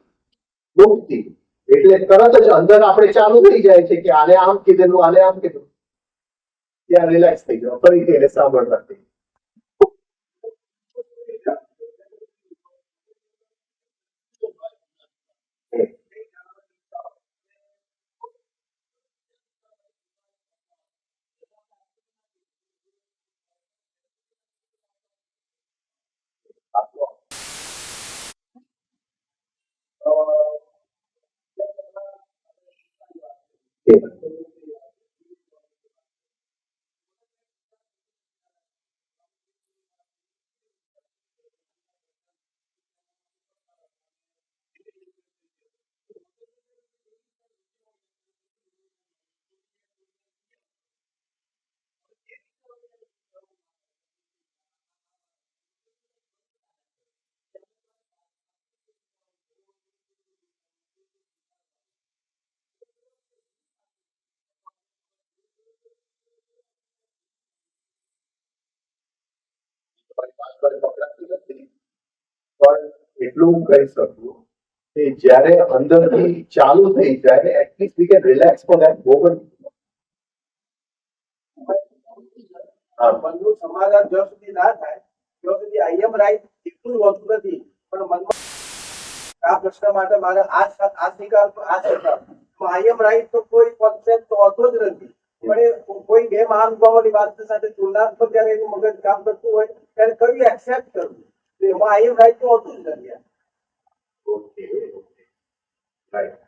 મુક્તિ. એટલે તરત જ અંદર આપણે ચાલુ થઈ જાય છે કે આને આમ કીધેલું, આને આમ કીધું. ત્યાં રિલેક્સ થઈ જાઓ, ફરીથી એને સાંભળતા થઈ. પણ એટલું કહી શકું કે જ્યારે અંદરથી ચાલુ થઈ જાય, at least we can relax for that moment. મનનું સમાધાન જ્યાં સુધી ના થાય ત્યાં સુધી આઈ એમ રાઈટ એટલું હોતું નથી. પણ મનમાં આ પ્રશ્ન માટે મારે આ સ્વીકાર તો આ સ્વીકાર, આઈ એમ રાઈટ તો કોઈ કોન્સેપ્ટ તો હોતો જ નથી. પણ એ કોઈ બે મહાનુભાવોની વાત સાથે તુલનાત્મક જયારે એનું મગજ કામ કરતું હોય ત્યારે કયું એક્સેપ્ટ કરવું તો એમાં આઈ એમ રાઈટ તો હોતું જ નથી. Okay right.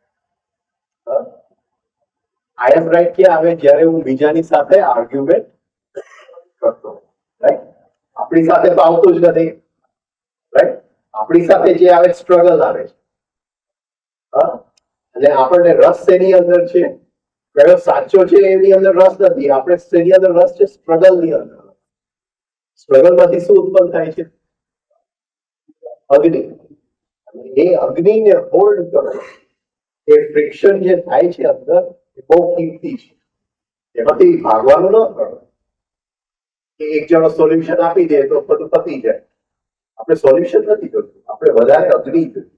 I am right ક્યાં આવે? જ્યારે હું બીજાની સાથે આર્ગ્યુમેન્ટ કરતો, રાઈટ? આપણી સાથે તો આવતું જ નથી, રાઈટ? આપણી સાથે જે આવે સ્ટ્રગલ આવે છે. અને આપણને રસ એની અંદર છે, કયો સાચો છે એની અંદર રસ નથી. આપણે એની અંદર રસ છે સ્ટ્રગલ ની અંદર. સ્ટ્રગલ માંથી શું ઉત્પન્ન થાય છે? અગ્નિ. એ અગ્નિને હોલ્ડ કરો, એ ફ્રિક્શન જે થાય છે અંદર એ બહુ કિંમતી છે. એમાંથી ભાગવાનું ન કરો કે એક જણો સોલ્યુશન આપી દે તો બધું પતી જાય. આપણે સોલ્યુશન નથી કરતું, આપણે વધારે અગ્નિ જોઈએ.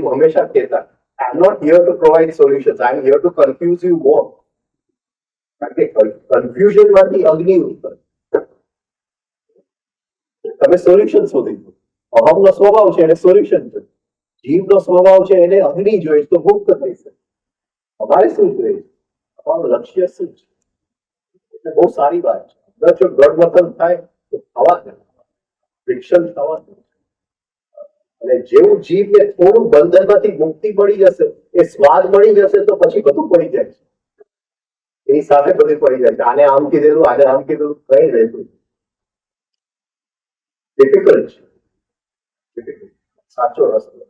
હું હંમેશા કહેતા, I am not here to provide solutions, I am here to confuse you more. કારણ કે કન્ફ્યુઝન માંથી અગ્નિ ઉત્પન્ન. તમે સોલ્યુશન શોધી દો. અહમનો સ્વભાવ છે એને સોલ્યુશન છે, જીવનો સ્વભાવ છે એને અગ્નિ જોઈએ તો મુક્ત થઈ શકે. અમારે શું જોઈએ? અમારું લક્ષ્ય શું છે? એટલે બહુ સારી વાત છે. અંદર જો ગડમથલ થાય તો થવા દે, ફ્રિક્શન થવા દે. અને જેવું જીવને થોડું બંધનમાંથી મુક્તિ મળી જશે, એ સ્વાદ મળી જશે તો પછી બધું પડી જાય છે. એની સાથે બધું પડી જાય છે. આને આમ કીધેલું, આને આમ કીધેલું, કઈ રહેતું ડિફિકલ્ટ છે. સાચો રસ્તો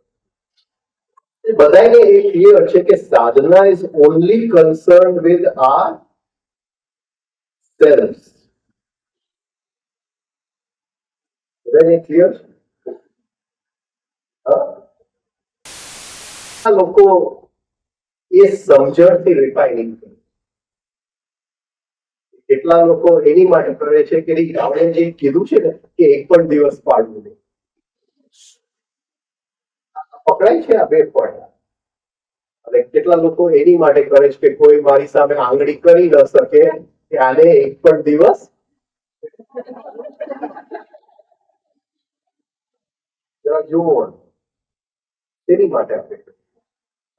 બધાને એ ક્લિયર છે કે સાધના is only concern with our self. બધાને ક્લિયર છે? લોકો એ સમજણથી રિફાઇનિંગ કરે. કેટલા લોકો એની માટે કરે છે કે આપણે જે કીધું છે ને કે એક પણ દિવસ પાડવું નહીં. પકડાય છે આ બે પણ. અને કેટલા લોકો એની માટે કરે છે કે કોઈ મારી સામે આંગળી કરી ન શકે કે આને એક પણ દિવસ જરા જુઓ તેની માટે આપણે.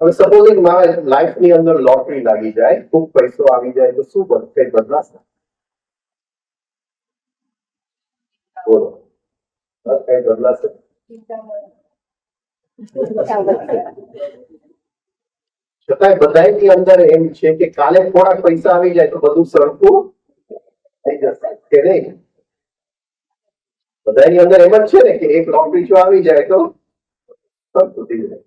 હવે સપોઝિંગ મારા લાઈફ ની અંદર લોટરી લાગી જાય, ખૂબ પૈસો આવી જાય તો શું કઈ બદલાશે? બોલો, કઈ બદલાશે? છતાંય બધાની અંદર એમ છે કે કાલે થોડાક પૈસા આવી જાય તો બધું સરખું થઈ જશે કે નહીં? બધાની અંદર એમ જ છે ને કે એક લોટરી જો આવી જાય તો સરખું થઈ જાય.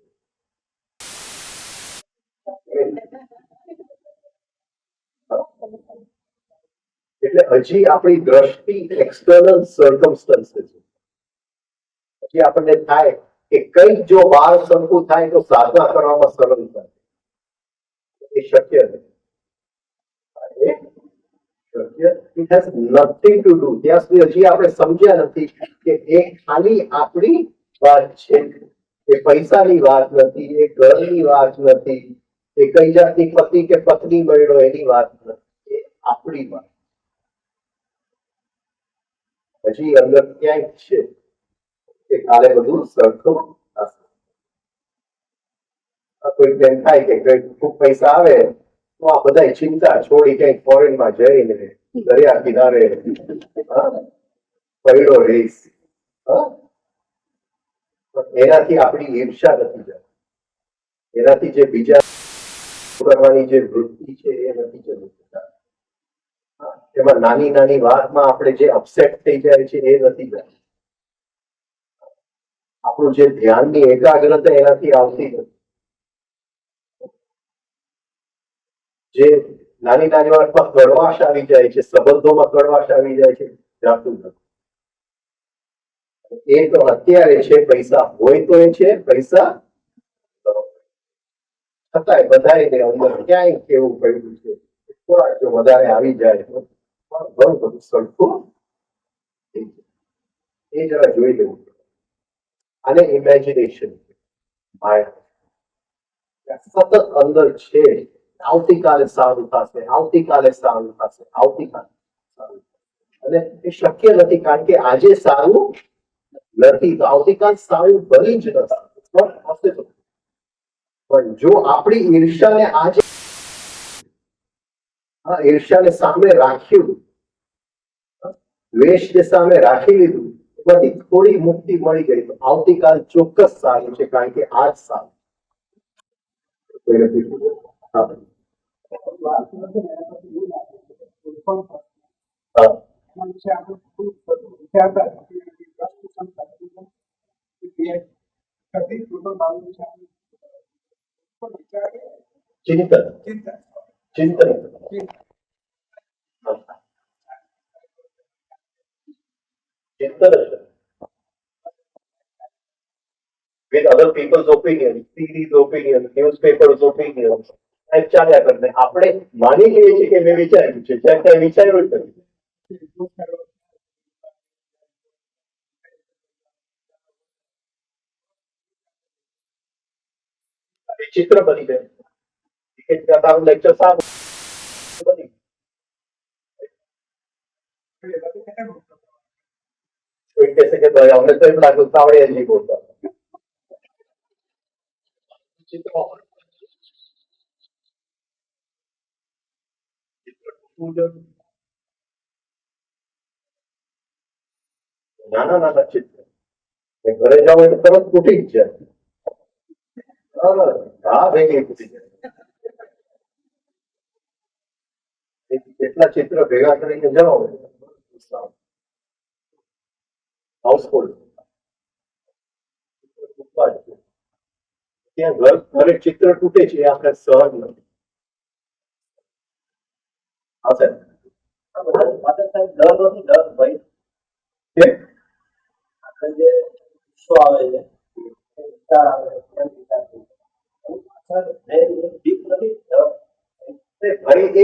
એટલે હજી આપણી દ્રષ્ટિ એક્સટર્નલ સર્કમસ્ટન્સીસ. હજી આપણને થાય કે કંઈક જો બહાર સરખું થાય તો સાધના કરવામાં સરળ થાય. એ શક્ય નથી. It has nothing to do. ત્યાં સુધી હજી આપણે સમજ્યા નથી કે એ ખાલી આપણી વાત છે. એ પૈસાની વાત નથી, એ ઘરની વાત નથી, એ કઈ જાતની પતિ કે પત્ની મળ્યો એની વાત નથી, એ આપણી વાત. હજી અંદર ક્યાંક છે કે કાલે બધું સરખું થશે. કોઈ એમ થાય કે ખૂબ પૈસા આવે તો આ બધા ચિંતા છોડી ક્યાંક ફોરેનમાં જઈને દરિયા કિનારે પડ્યો રહીશ. એનાથી આપણી ઈર્ષા નથી જતી. એનાથી જે બીજા કરવાની જે વૃત્તિ છે એ નથી જતી. એમાં નાની નાની વાતમાં આપણે જે અપસેટ થઈ જાય છે એ નથી જતી. આપણું જે ધ્યાનની એકાગ્રતા એનાથી આવતી નથી. જે નાની નાની વાતમાં કડવાશ આવી જાય છે, સંબંધોમાં કડવાશ આવી જાય છે, જાતું નથી. એ તો અત્યારે છે, પૈસા હોય તો એ છે, પૈસા છતાંય બધાને અંદર ક્યાંય કેવું પડ્યું છે થોડાક જો વધારે આવી જાય તો ઘણું બધું સરખું એ જરા જોઈ લેવું. અને ઇમેજિનેશન સતત અંદર છે. આવતીકાલે સારું થશે, આવતીકાલે સારું થશે, આવતીકાલે સારું. અને એ શક્ય નથી કારણ કે આજે સારું નથી તો આવતીકાલ સારું બની જ નથી. પણ જો આપણી ઈર્ષાને આજે આ ઈર્ષ્યાને સામે રાખ્યું, દ્વેષને સામે રાખી લીધું, એમાંથી થોડી મુક્તિ મળી ગઈ તો આવતીકાલ ચોક્કસ સારું છે, કારણ કે આજ સારું. કોઈને પૂછવું છે? હા. હા. ચિંતન ચિંતન હા. ચિંતન with other people's opinion, series opinion, newspapers opinion, એમ ચાલ્યા કરે. આપણે માની લઈએ છીએ કે મેં વિચાર્યું છે, જ્યાં ક્યાંય વિચાર્યું જ નથી. વિચિત્ર બની જાય કે તારું લેક્ચર સારું બની કોઈ કહેશે કે ભાઈ અમને તો એમ લાગ્યું તાવડે હજી બોલતા વિચિત્ર નાના નાના ચિત્ર ઘરે જાઓ એટલે તરત તૂટી જ જાય. હા ભેગી તૂટી જાય. કેટલા ચિત્ર ભેગા કરીને જાઓ હાઉસહોલ્ડ ત્યાં ઘરે ચિત્ર તૂટે છે એ આપણે સહજ નથી. હા સાહેબ ડર નથી, ડર ભાઈ આપણે જે ગુસ્સો આવે છે, વિચાર આવે ભાઈ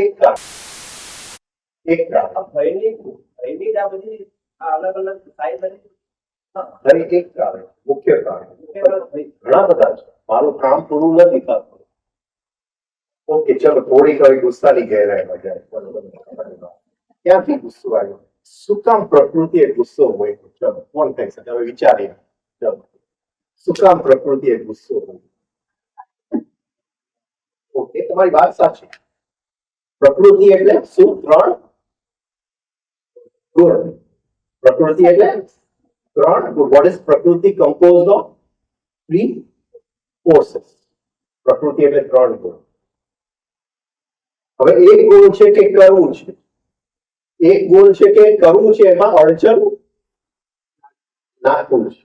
એક ભયની જ આ બધી અલગ અલગ સાઈડ એક કારણ મુખ્ય કારણ ઘણા બધા છે. મારું કામ પૂરું નથી થતું. ઓકે ચલો થોડી કઈ ગુસ્સાની ગહેરાઈમાં જાય. ક્યાંથી ગુસ્સો આવ્યો? શું કામ પ્રકૃતિએ ગુસ્સો હોય? ચલો કોણ કહી શકે? હવે વિચારીએ. ચલો શું કામ પ્રકૃતિએ ગુસ્સો હોય? ઓકે તમારી વાત સાચી. પ્રકૃતિ એટલે શું? ત્રણ ગુણ. પ્રકૃતિ એટલે ત્રણ ગુણ. વોટ ઇઝ પ્રકૃતિ કમ્પોઝડ ઓફ? થ્રી ફોર્सेस. પ્રકૃતિ એટલે ત્રણ ગુણ. હવે એક ગુણ છે કે કરવું છે, એક ગુણ છે કે કરવું છે એમાં અડચણ નાખવું છે.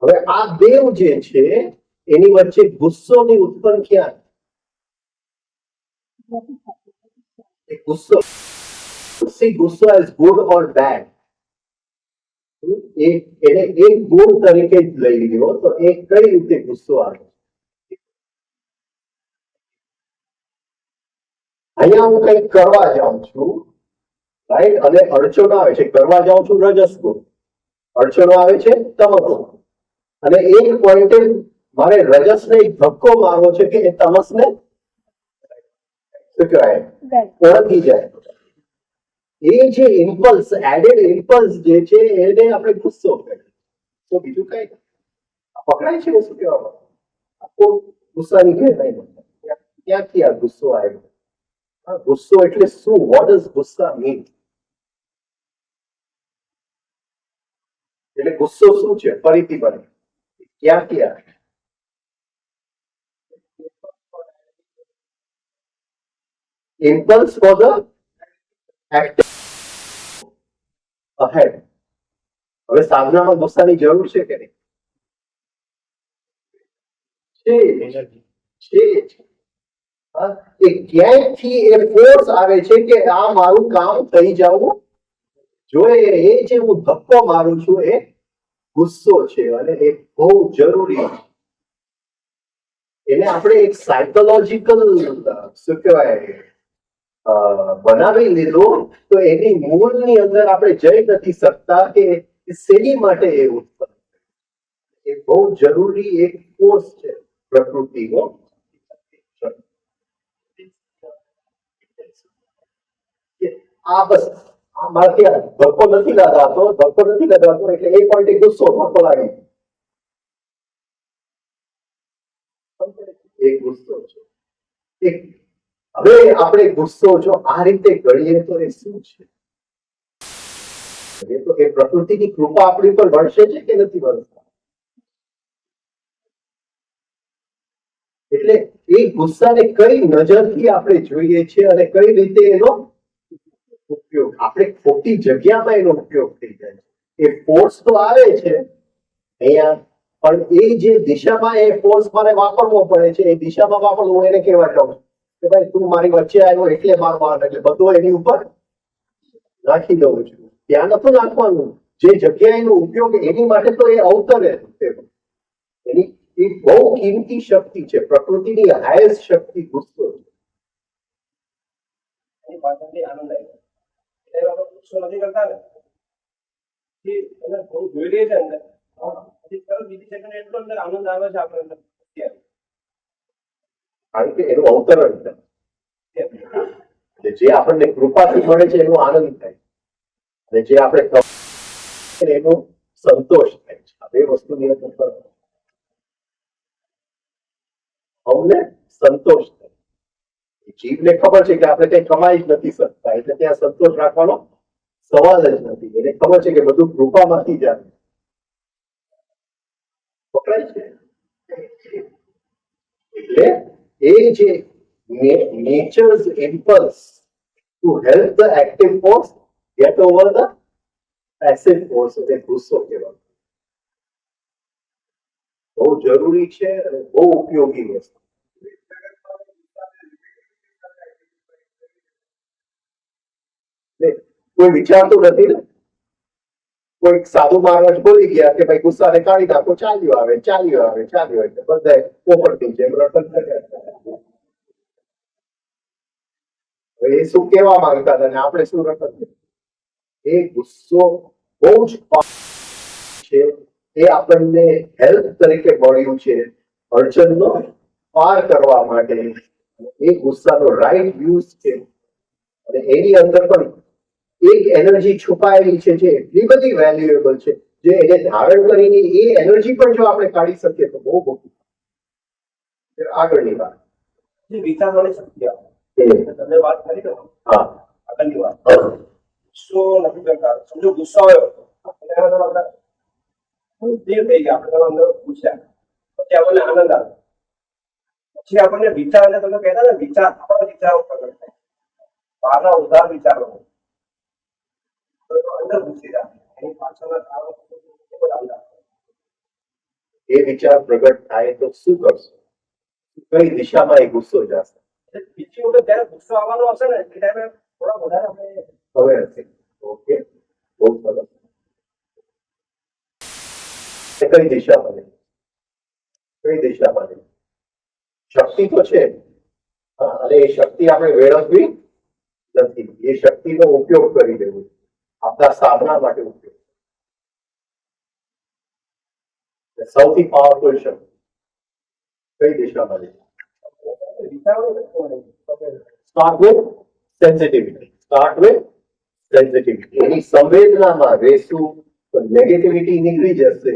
હવે આ બેવ જે છે એની વચ્ચે ગુસ્સોની ઉત્પન્ન ક્યાં? ગુસ્સો ગુસ્સો એઝ ગુડ ઓર બેડ એને એક ગુણ તરીકે જ લઈ લીધો તો એ કઈ રીતે ગુસ્સો આવે? અહીંયા હું કંઈક કરવા જાઉં છું રાઈટ, અને અડચણો આવે છે. કરવા જાઉં છું રજસ ગુણ, અડચણો આવે છે તમસ ગુણ, અને એક પોઈન્ટે મારે રજસને એક ધક્કો મારવો છે કે એ તમસને શું કહેવાય ઓળખી જાય. એ જે ઇમ્પલ્સ એડેડ ઇમ્પલ્સ જે છે એને આપણે ગુસ્સો કહીએ. તો બીજું કઈ પકડાય છે ને શું કહેવામાં આખો ગુસ્સાની ગહેરાઈ ક્યાંથી આ ગુસ્સો આવ્યો? ગુસ્સો એટલે શું? વોટ ડઝ ગુસ્સા મીન? એટલે ગુસ્સો શું છે? ફરીથી બને ક્યાંથી આવે? impulse for the active ahead. હવે સાધનામાં ગુસ્સાની જરૂર છે કે નહીં? છે. એ ક્યાંયથી એ ફોર્સ આવે છે કે આ મારું કામ થઈ જવું જોઈએ. એ જે હું ધક્કો મારું છું એ ગુસ્સો છે અને એ બહુ જરૂરી છે. એને આપણે એક સાયકોલોજીકલ શું કહેવાય બનાવી લીધું તો એની મૂળની અંદર આપણે જઈ નથી શકતા કે શેની માટે એ ઉત્પન્ન. એ બહુ જરૂરી એક કોર્સ છે પ્રકૃતિનો. આ બસ આમાંથી ધક્કો નથી લગાતો એટલે એ પોઈન્ટે ગુસ્સો ધક્કો લાગે. એક ગુસ્સો છે. એક હવે આપણે ગુસ્સો જો આ રીતે ગણીએ તો એ શું છે? એ તો એ પ્રકૃતિની કૃપા આપણી પર વરસે છે કે નથી વરસતા? એટલે એ ગુસ્સાને કઈ નજરથી આપણે જોઈએ છીએ અને કઈ રીતે એનો ઉપયોગ, આપણે ખોટી જગ્યામાં એનો ઉપયોગ થઈ જાય છે. એ ફોર્સ તો આવે છે અહીંયા, પણ એ જે દિશામાં એ ફોર્સ મારે વાપરવો પડે છે એ દિશામાં વાપરવું, હું એને કહેવા જાઉં છું કે ભાઈ તું મારી વચ્ચે આવ્યો એટલે મારવાનો, એટલે બધું એની ઉપર નાખી દઉં છું. ત્યાં નતું નાખવાનું. જે જગ્યાએ એનો ઉપયોગ એની માટે તો એ અવતરે છે. એની એ બહુ કિંમતી શક્તિ છે, પ્રકૃતિની હાઈએસ્ટ શક્તિ ગુસ્સો છે. એની પાછળથી આનંદ આવ્યો. એટલે આપણે ગુસ્સો નથી કરતા ને, એ એને થોડું જોઈ લઈએ છે અંદર, પછી તરત બીજી સેકન્ડ એટલો અંદર આનંદ આવે છે આપણે અંદર. કારણ કે એનું અવતરણ છે. એટલે જે આપણને કૃપાથી મળે છે એનો આનંદ થાય, અને જે આપણે એનો સંતોષ થાય છે. આ બે વસ્તુની અંદર ફરક છે. અમને સંતોષ થાય. જીભને ખબર છે કે આપણે કઈ કમાઈ જ નથી શકતા, એટલે ત્યાં સંતોષ રાખવાનો સવાલ જ નથી. એને ખબર છે કે બધું કૃપામાંથી જ આવે. પકડાય છે. એટલે એ જે nature's impulse to help the active force get over the passive force, એટલે ગુસ્સો કહેવાય. બહુ જરૂરી છે અને બહુ ઉપયોગી વસ્તુ. કોઈ વિચારતું નથી ને, કોઈ સાધુ મહારાજ બોલી ગયા કે ભાઈ ગુસ્સાને કાઢી નાખો, ચાલ્યો આવે ચાલ્યો આવે ચાલ્યો આવે, એટલે બધા પોપટની જેમ રટણ કર્યા. હવે એ શું કહેવા માંગતા હતા ને આપણે શું રટણ? એ ગુસ્સો બહુ જ છે. એ આપણને હેલ્પ તરીકે મળ્યું છે અડચણનો પાર કરવા માટે. એ ગુસ્સાનો રાઈટ યુઝ છે, અને એની અંદર પણ એક એનર્જી છુપાયેલી છે જે એટલી બધી વેલ્યુએબલ છે, જે એને ધારણ કરીને એ એનર્જી પણ જો આપણે કાઢી શકીએ તો બહુ મોટું. આગળની વાત વિચારવાની શક્તિ આવે. તમે વાત કરી ને, હા આગળની વાત, ગુસ્સો નથી કરતા. સમજો ગુસ્સો આવ્યો સ્થિર થઈ ગયા, આપણે અંદર પૂછ્યા, પછી આપણને આનંદ આવે, પછી આપણને વિચાર, એટલે તમે કહેતા ને વિચાર, આપણા વિચારો પ્રગટ થાય, બહારના ઉદાર વિચારો અંદર ઘૂસી જાય. એની પાછળના કારણો એ વિચાર પ્રગટ થાય તો શું કરશો? કઈ દિશામાં એ ગુસ્સો જશે? બીજી વખત જયારે ગુસ્સો આવવાનો હશે ને એ ટાઈમે થોડા વધારે આપણે હવે હશે. ઓકે, બહુ સરસ. કઈ દિશામાં નહીં? કઈ દિશામાં નહીં? શક્તિ તો છે, અને એ શક્તિ આપણે વેળવવી નથી. એ શક્તિનો ઉપયોગ કરી દેવો આપણા સાધના માટે ઉપયોગ. સૌથી પાવરફુલ શક્તિ કઈ દિશામાં નહીં? Start with sensitivity. Start with sensitivity. એની સંવેદનામાં રહેશું તો નેગેટિવિટી નીકળી જશે,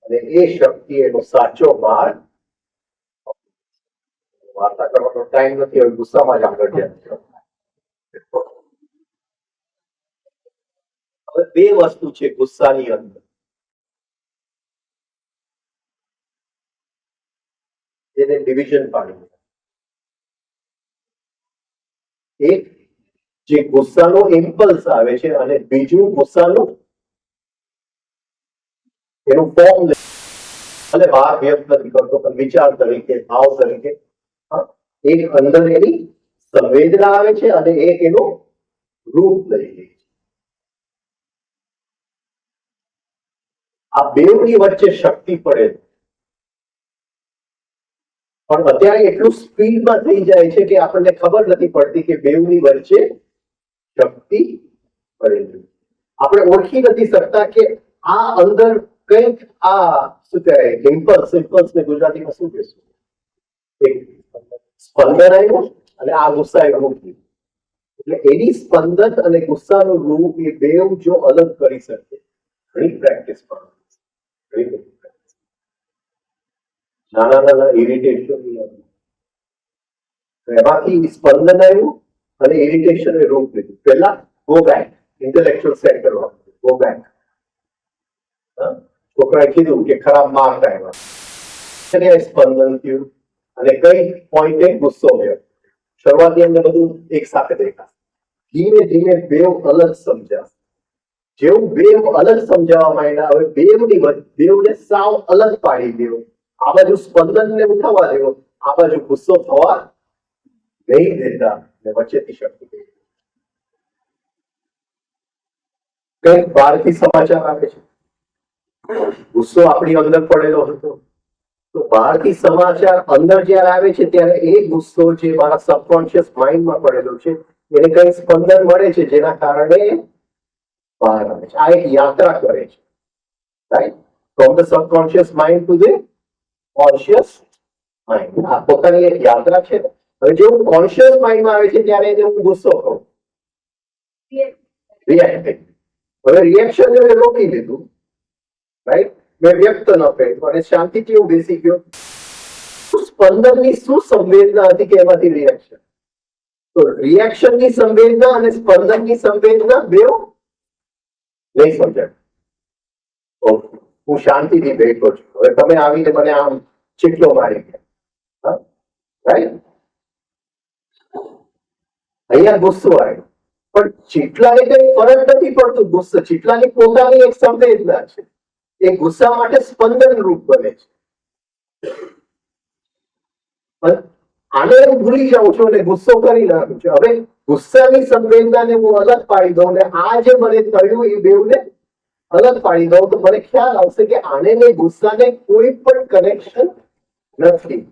અને એ શક્તિ એનો સાચો માર્ગ. વાર્તા કરવાનો ટાઈમ નથી, હવે ગુસ્સામાં જ આગળ જાય. હવે બે વસ્તુ છે ગુસ્સાની અંદર, જેને ડિવિઝન પાડવું. એક જે ગુસ્સાનો ઇમ્પલ્સ આવે છે, અને બીજું ગુસ્સાનું એનું ફોર્મ અને બહાર વ્યક્ત નથી કરતો, પણ વિચાર તરીકે, ભાવ તરીકે. એક અંદર એની સંવેદના આવે છે અને એક એનું રૂપ લઈ લે છે. આ બેવની વચ્ચે શક્તિ પડે, પણ અત્યારે એટલું સ્પીડમાં થઈ જાય છે કે આપણને ખબર નથી પડતી કે બેવની વચ્ચે શક્તિ પડેલી. આપણે ઓળખી નથી શકતા કે આ અંદર કંઈક, આ શું કહેવાય, ઇમ્પલ્સને ગુજરાતીમાં શું કહેશું? એક સ્પંદન આવ્યું અને આ ગુસ્સાએ રૂપ લીધું. એટલે એની સ્પંદન અને ગુસ્સાનું રૂપ એ બેવ જો અલગ કરી શકે, ઘણી પ્રેક્ટિસ પણ ઘણી બધી નાના નાના ઇરિટેશન, એમાંથી સ્પંદન આવ્યું અને ઇરિટેશન એ રૂપ લીધું. પહેલા go back, intellectual centre go back. છોકરાએ કીધું કે ખરાબ માર્ક આવ્યા, સ્પંદન થયું અને કઈ પોઈન્ટે ગુસ્સો થયો. શરૂઆતની અંદર બધું એક સાથે દેખાશે, ધીમે ધીમે બેવ અલગ સમજાશે. જેવું બેવ અલગ સમજાવવા માંડ્યા, હવે બેવને સાવ અલગ પાડી દેવો. આ બાજુ સ્પંદનને ઉઠાવવા દેવો, આ બાજુ ગુસ્સો થવા નહીં દેતા, ને વચ્ચેથી શક્તિ. કઈક બહારથી સમાચાર આવે છે, ગુસ્સો આપણી અંદર પડેલો હતો, તો બહારથી સમાચાર અંદર જયારે આવે છે ત્યારે એ ગુસ્સો જે મારા સબકોન્શિયસ માઇન્ડમાં પડેલો છે એને કઈ સ્પંદન મળે છે, જેના કારણે બહાર આવે છે. આ એક યાત્રા કરે છે, right, from the subconscious mind to the conscious mind. આ પોતાની એક યાત્રા છે. હવે જેવું કોન્શિયસ માઇન્ડમાં આવે છે ત્યારે એને હું ગુસ્સો કરું, રિએક્ટ. હવે રિએક્શન મેં રોકી લીધું, રાઈટ, મેં વ્યક્ત ન કર્યું અને શાંતિથી હું બેસી ગયો. સ્પંદનની શું સંવેદના હતી કે એમાંથી રિએક્શન. તો રિએક્શનની સંવેદના અને સ્પંદનની સંવેદના બેવ નહીં સમજાય. હું શાંતિથી બેઠો છું, હવે તમે આવીને મને આમ ચીટલો મારી ગયા, રાઈટ, અહીંયા ગુસ્સો આવ્યો, પણ ચીટલાને કઈ ફરક નથી પડતો. ગુસ્સો ચીટલાની પોતાની એક સંવેદના છે, એ ગુસ્સા માટે સ્પંદન રૂપ બને છે. આને હું ભૂલી જાઉં છું અને ગુસ્સો કરી નાખું છું. હવે ગુસ્સાની સંવેદનાને હું અલગ પાડી દઉં ને આ જે મને થયું એ બેવને અલગ પાડી દઉં, તો મને ખ્યાલ આવશે કે આને ને ગુસ્સાને કોઈ પણ કનેક્શન નથી.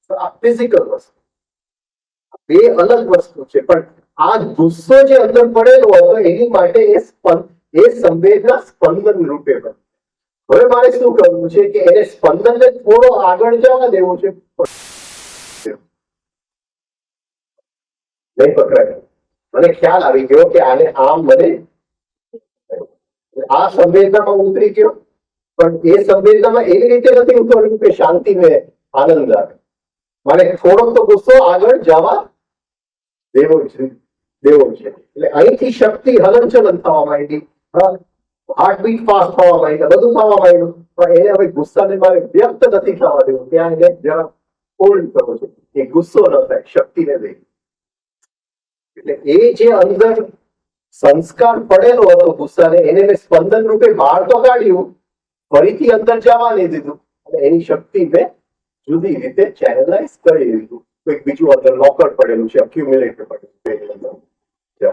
આ ફિઝિકલ વસ્તુ, બે અલગ વસ્તુ છે. પણ આ ગુસ્સો જે અંદર પડેલો હતો એની માટે એ સંવેદના સ્પંદન રૂપે બને. હવે મારે શું કરવું છે કે એને સ્પંદનને થોડો આગળ જવા દેવો છે. નહીં પકડાય. મને ખ્યાલ આવી ગયો કે આને આમ મને આ સંવેદનામાં ઉતરી ગયો, પણ એ સંવેદનામાં એવી રીતે નથી ઉતર્યું કે શાંતિ ને આનંદ આવે. મારે થોડોક તો ગુસ્સો આગળ જવા દેવો છે. એટલે અહીંથી શક્તિ હલનચલન થવા માંડી, હાર્ટબીટ ફાસ્ટ થવા માંડ્યા, બધું થવા માંડ્યું. પણ એને હવે ગુસ્સાને મારે વ્યક્ત નથી થવા દેવું, ત્યાં એને જરા હોલ્ડ કરવો છે. એ ગુસ્સો ન થાય, શક્તિને દે. એટલે એ જે અંદર સંસ્કાર પડેલો હતો ગુસ્સાને, એને મેં સ્પંદન રૂપે બહાર તો કાઢ્યું, ફરીથી અંદર જવા નહીં દીધું અને એની શક્તિ મેં જુદી રીતે ચેનલાઇઝ કરી દીધું. કોઈક બીજું અંદર લોકર પડેલું છે, અક્યુમ્યુલેટર પડેલું છે.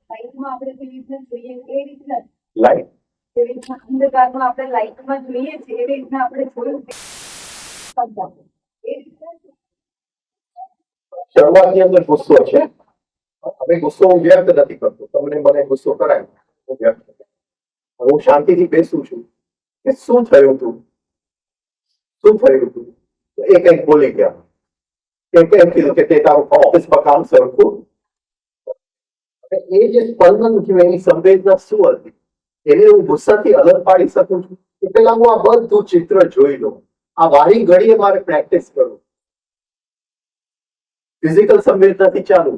લાઈટમાં આપણે કેવી રીતના જોઈએ એ રીતના લાઈટ જે રીતના અંધકારમાં આપણે લાઈટમાં જોઈએ છે એ રીતના આપણે જોયું એ રીતના શરૂઆતની અંદર ગુસ્સો છે. હવે ગુસ્સો હું વ્યક્ત નથી કરતો, તમને મને ગુસ્સો કરાય હું વ્યક્ત કરું. હવે હું શાંતિથી બેસું છું કે શું થયું તું, શું થયું તું, તો એ કંઈક બોલી ગયા. એમ કીધું કે તે તારું ઓફિસમાં કામ સરખું. એ જે સ્પંદન થયું એની સંવેદના શું હતી એને હું ગુસ્સાથી અલગ પાડી શકું છું. કે પેલા હું આ બધું ચિત્ર જોઈ લઉં, આ વારી ઘડીએ મારે પ્રેક્ટિસ કરવું. ફિઝિકલ સંવેદનાથી ચાલુ,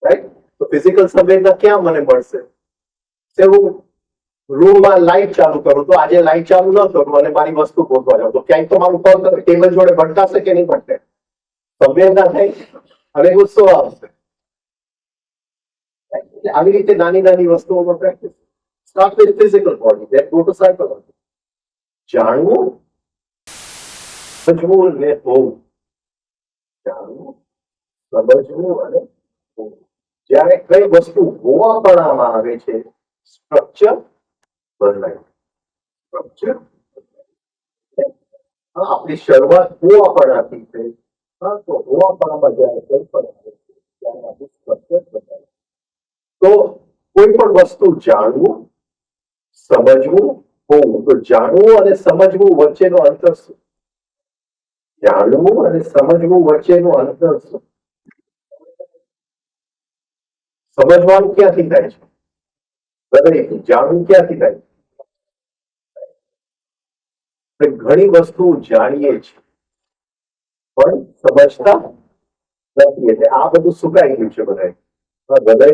રાઈટ. તો ફિઝિકલ સંવેદના ક્યાં મને મળશે? હું રૂમમાં લાઈટ ચાલુ કરું તો આજે લાઈટ ચાલુ ન કરું અને મારી વસ્તુ ગોતવા જાઉં તો ક્યાંક તો મારું પગ ટેબલ જોડે ભટકાશે કે નહીં ભટકે? સંવેદના થઈ અને ગુસ્સો આવશે. આવી રીતે નાની નાની વસ્તુઓમાં practice. Start with physical body, then go to psychology. જાણવું, સમજવું ને હોવું. જાણવું, સમજવું અને હોવું. જ્યારે કઈ વસ્તુ હોવાપણામાં આવે છે સ્ટ્રક્ચર બદલાય. સ્ટ્રક્ચર આપણી શરૂઆત હોવાપણાથી થઈ, તો હોવાપણામાં જયારે કઈ પણ આવે છે ત્યારે આપણું સ્ટ્રક્ચર બદલાય. તો કોઈ પણ વસ્તુ જાણવું, સમજવું, હોવું. તો જાણવું અને સમજવું વચ્ચેનો અંતર શું? જાણવું અને સમજવું વચ્ચેનો અંતર શું? સમજવાનું ક્યાંથી થાય છે? હૃદયથી. જાણવું ક્યાંથી થાય છે? આપણે ઘણી વસ્તુ જાણીએ છીએ પણ સમજતા નથી. એટલે આ બધું સુકાઈ ગયું છે બધાય.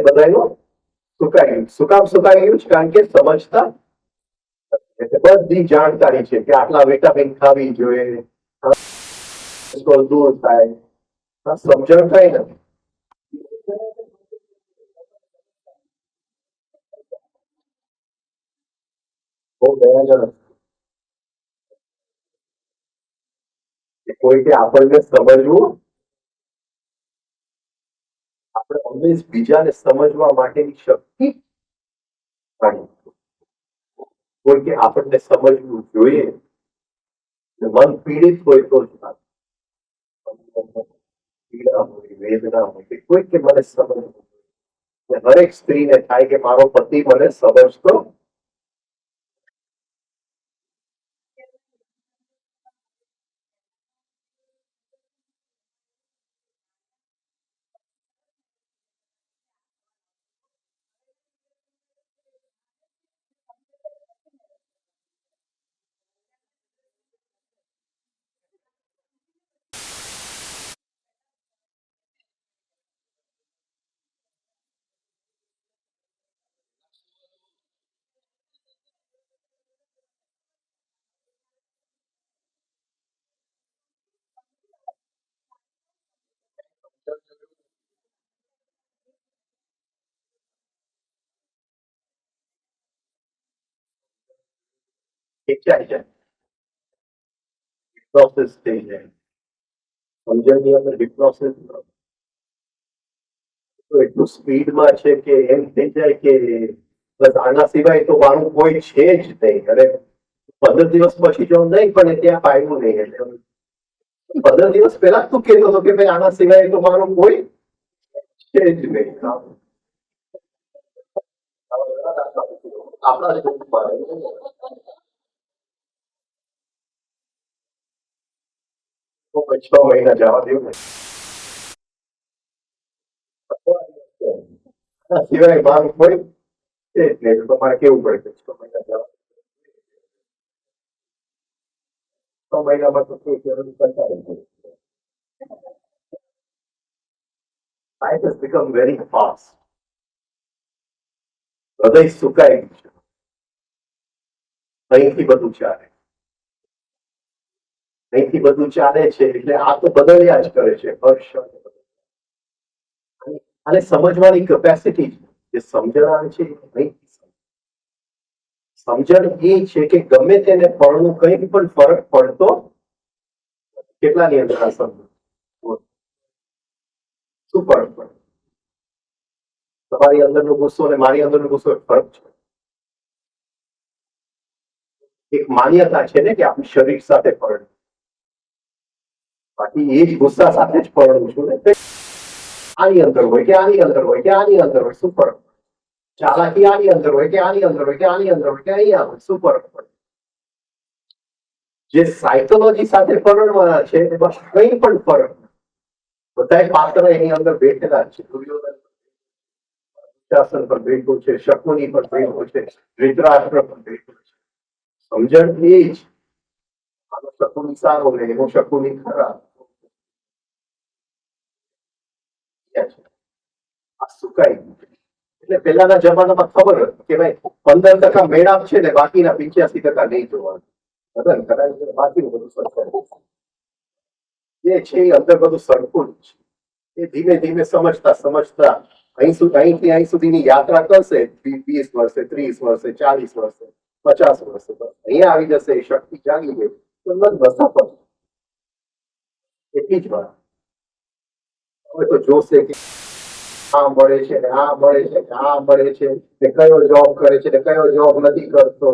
બધાયનું સુકાઈ ગયું. શું કામ સુકાઈ ગયું છે? કારણ કે સમજતા નથી. એટલે બધી જાણકારી છે કે આટલા વિટામિન ખાવી જોઈએ, કોલેસ્ટ્રોલ દૂર થાય, આ સમજણ કઈ નથી. બહુ દયાજનક કે કોઈ કે આપણને સમજવું, આપણે ઓલવેઝ બીજાને સમજવા માટેની શક્તિ કાઢી. કોઈ કે આપણને સમજવું જોઈએ, મન પીડિત હોય તો જ થાય. પીડા હોય, વેદના હોય કે કોઈ કે મને સમજવું જોઈએ. હરેક સ્ત્રીને થાય કે મારો પતિ મને સમજતો ખેંચાઈ જાય, હિપ્નોસિસ થઈ જાય. સમજણની અંદર હિપ્નોસિસ તો એટલું સ્પીડમાં છે કે એમ થઈ જાય કે બસ આના સિવાય તો મારું કોઈ છે જ નહીં. અને 15 દિવસ પછી જો નહીં પણ ત્યાં પાડ્યું નહીં. એટલે 15 દિવસ પહેલા જ તું કહેતો હતો કે ભાઈ આના સિવાય તો મારું કોઈ છે જ નહીં. આપણા જ ગ્રુપમાં 6 મહિના જવા દેવું ને. આના સિવાય મારું કોઈ છે જ નહીં. તો તમારે કેવું પડે કે 6 મહિના જવા 6 મહિનામાં તો કોઈ જરૂર કંટાળી જાય. Life has become very fast. હૃદય સુકાઈ ગયું છે. અહીંથી બધું ચાલે, અહીંથી બધું ચાલે છે. એટલે આ તો બદલ્યા જ કરે છે. હર્ષ અને સમજવાની કેપેસિટી જે સમજણ આવે છે અહીંથી સમજણ એ છે કે ગમે તેને ફળનું કંઈ પણ ફરક પડતો કેટલાની અંદર આ સમજ શું ફરક પડે? તમારી અંદરનો ગુસ્સો અને મારી અંદરનો ગુસ્સો ફરક છે. એક માન્યતા છે ને કે આપણું શરીર સાથે પરણવું, બાકી એ જ ગુસ્સા સાથે જ પરણવું છું ને. આની અંદર હોય કે આની અંદર હોય કે આની અંદર હોય, શું ફરક પડે? ચાલાકી આની અંદર હોય કે આની અંદર હોય કે આની અંદર હોય કે અહીંયા હોય, શું ફરક પડે? જે સાયકોલોજી સાથે પરણવાના છે એમાં કંઈ પણ ફરક નથી. બધા પાત્ર એની અંદર બેઠેલા છે. દુર્યોધન શાસન પર બેઠું છે, શકુની પર બેઠું છે, ધૃતરાષ્ટ્ર પર બેઠું છે. સમજણ એ જ આનો શકુની સારો ને એનો શકુની ખરાબ. આ સુકાઈ ગયું. એટલે પહેલાના જમાનામાં ખબર હતી કે ભાઈ 15% મેળાપ છે ને બાકીના 85% નહીં જોવાનું. લગ્ન કરાવી દે, બાકીનું બધું સરખું જે છે એ અંદર બધું સરખું જ છે. એ ધીમે ધીમે સમજતા સમજતા અહીંથી અહીં સુધીની યાત્રા કરશે. 20 વર્ષે, 30 વર્ષે, 40 વર્ષે, 50 વર્ષે, અહીંયા આવી જશે. એ શક્તિ જાગી ગઈ તો બસ સફળ. એટલી જ વાત. હવે તો જોશે કે આ મળે છે ને આ મળે છે ને આ મળે છે ને કયો જોબ કરે છે ને કયો જોબ નથી કરતો.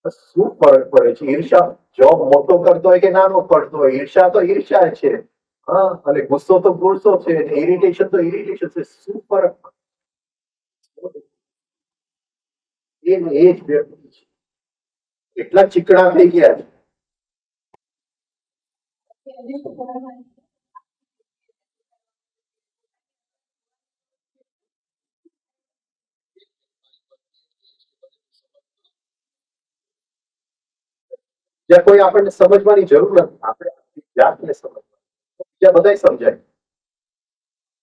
શું ફરક પડે છે? ઈર્ષા જોબ મોટો કરતો હોય કે નાનો કરતો હોય, ઈર્ષા તો ઈર્ષા છે. હા, અને ગુસ્સો તો ગુસ્સો છે, ઇરિટેશન તો ઇરિટેશન છે. શું ફરક પડે? એ જ વ્યક્તિ છે. એટલા ચીકણા થઈ ગયા છે. જ્યાં કોઈ આપણને સમજવાની જરૂર નથી, આપણે આપણી જાતને સમજવાની, બીજા બધાય સમજાય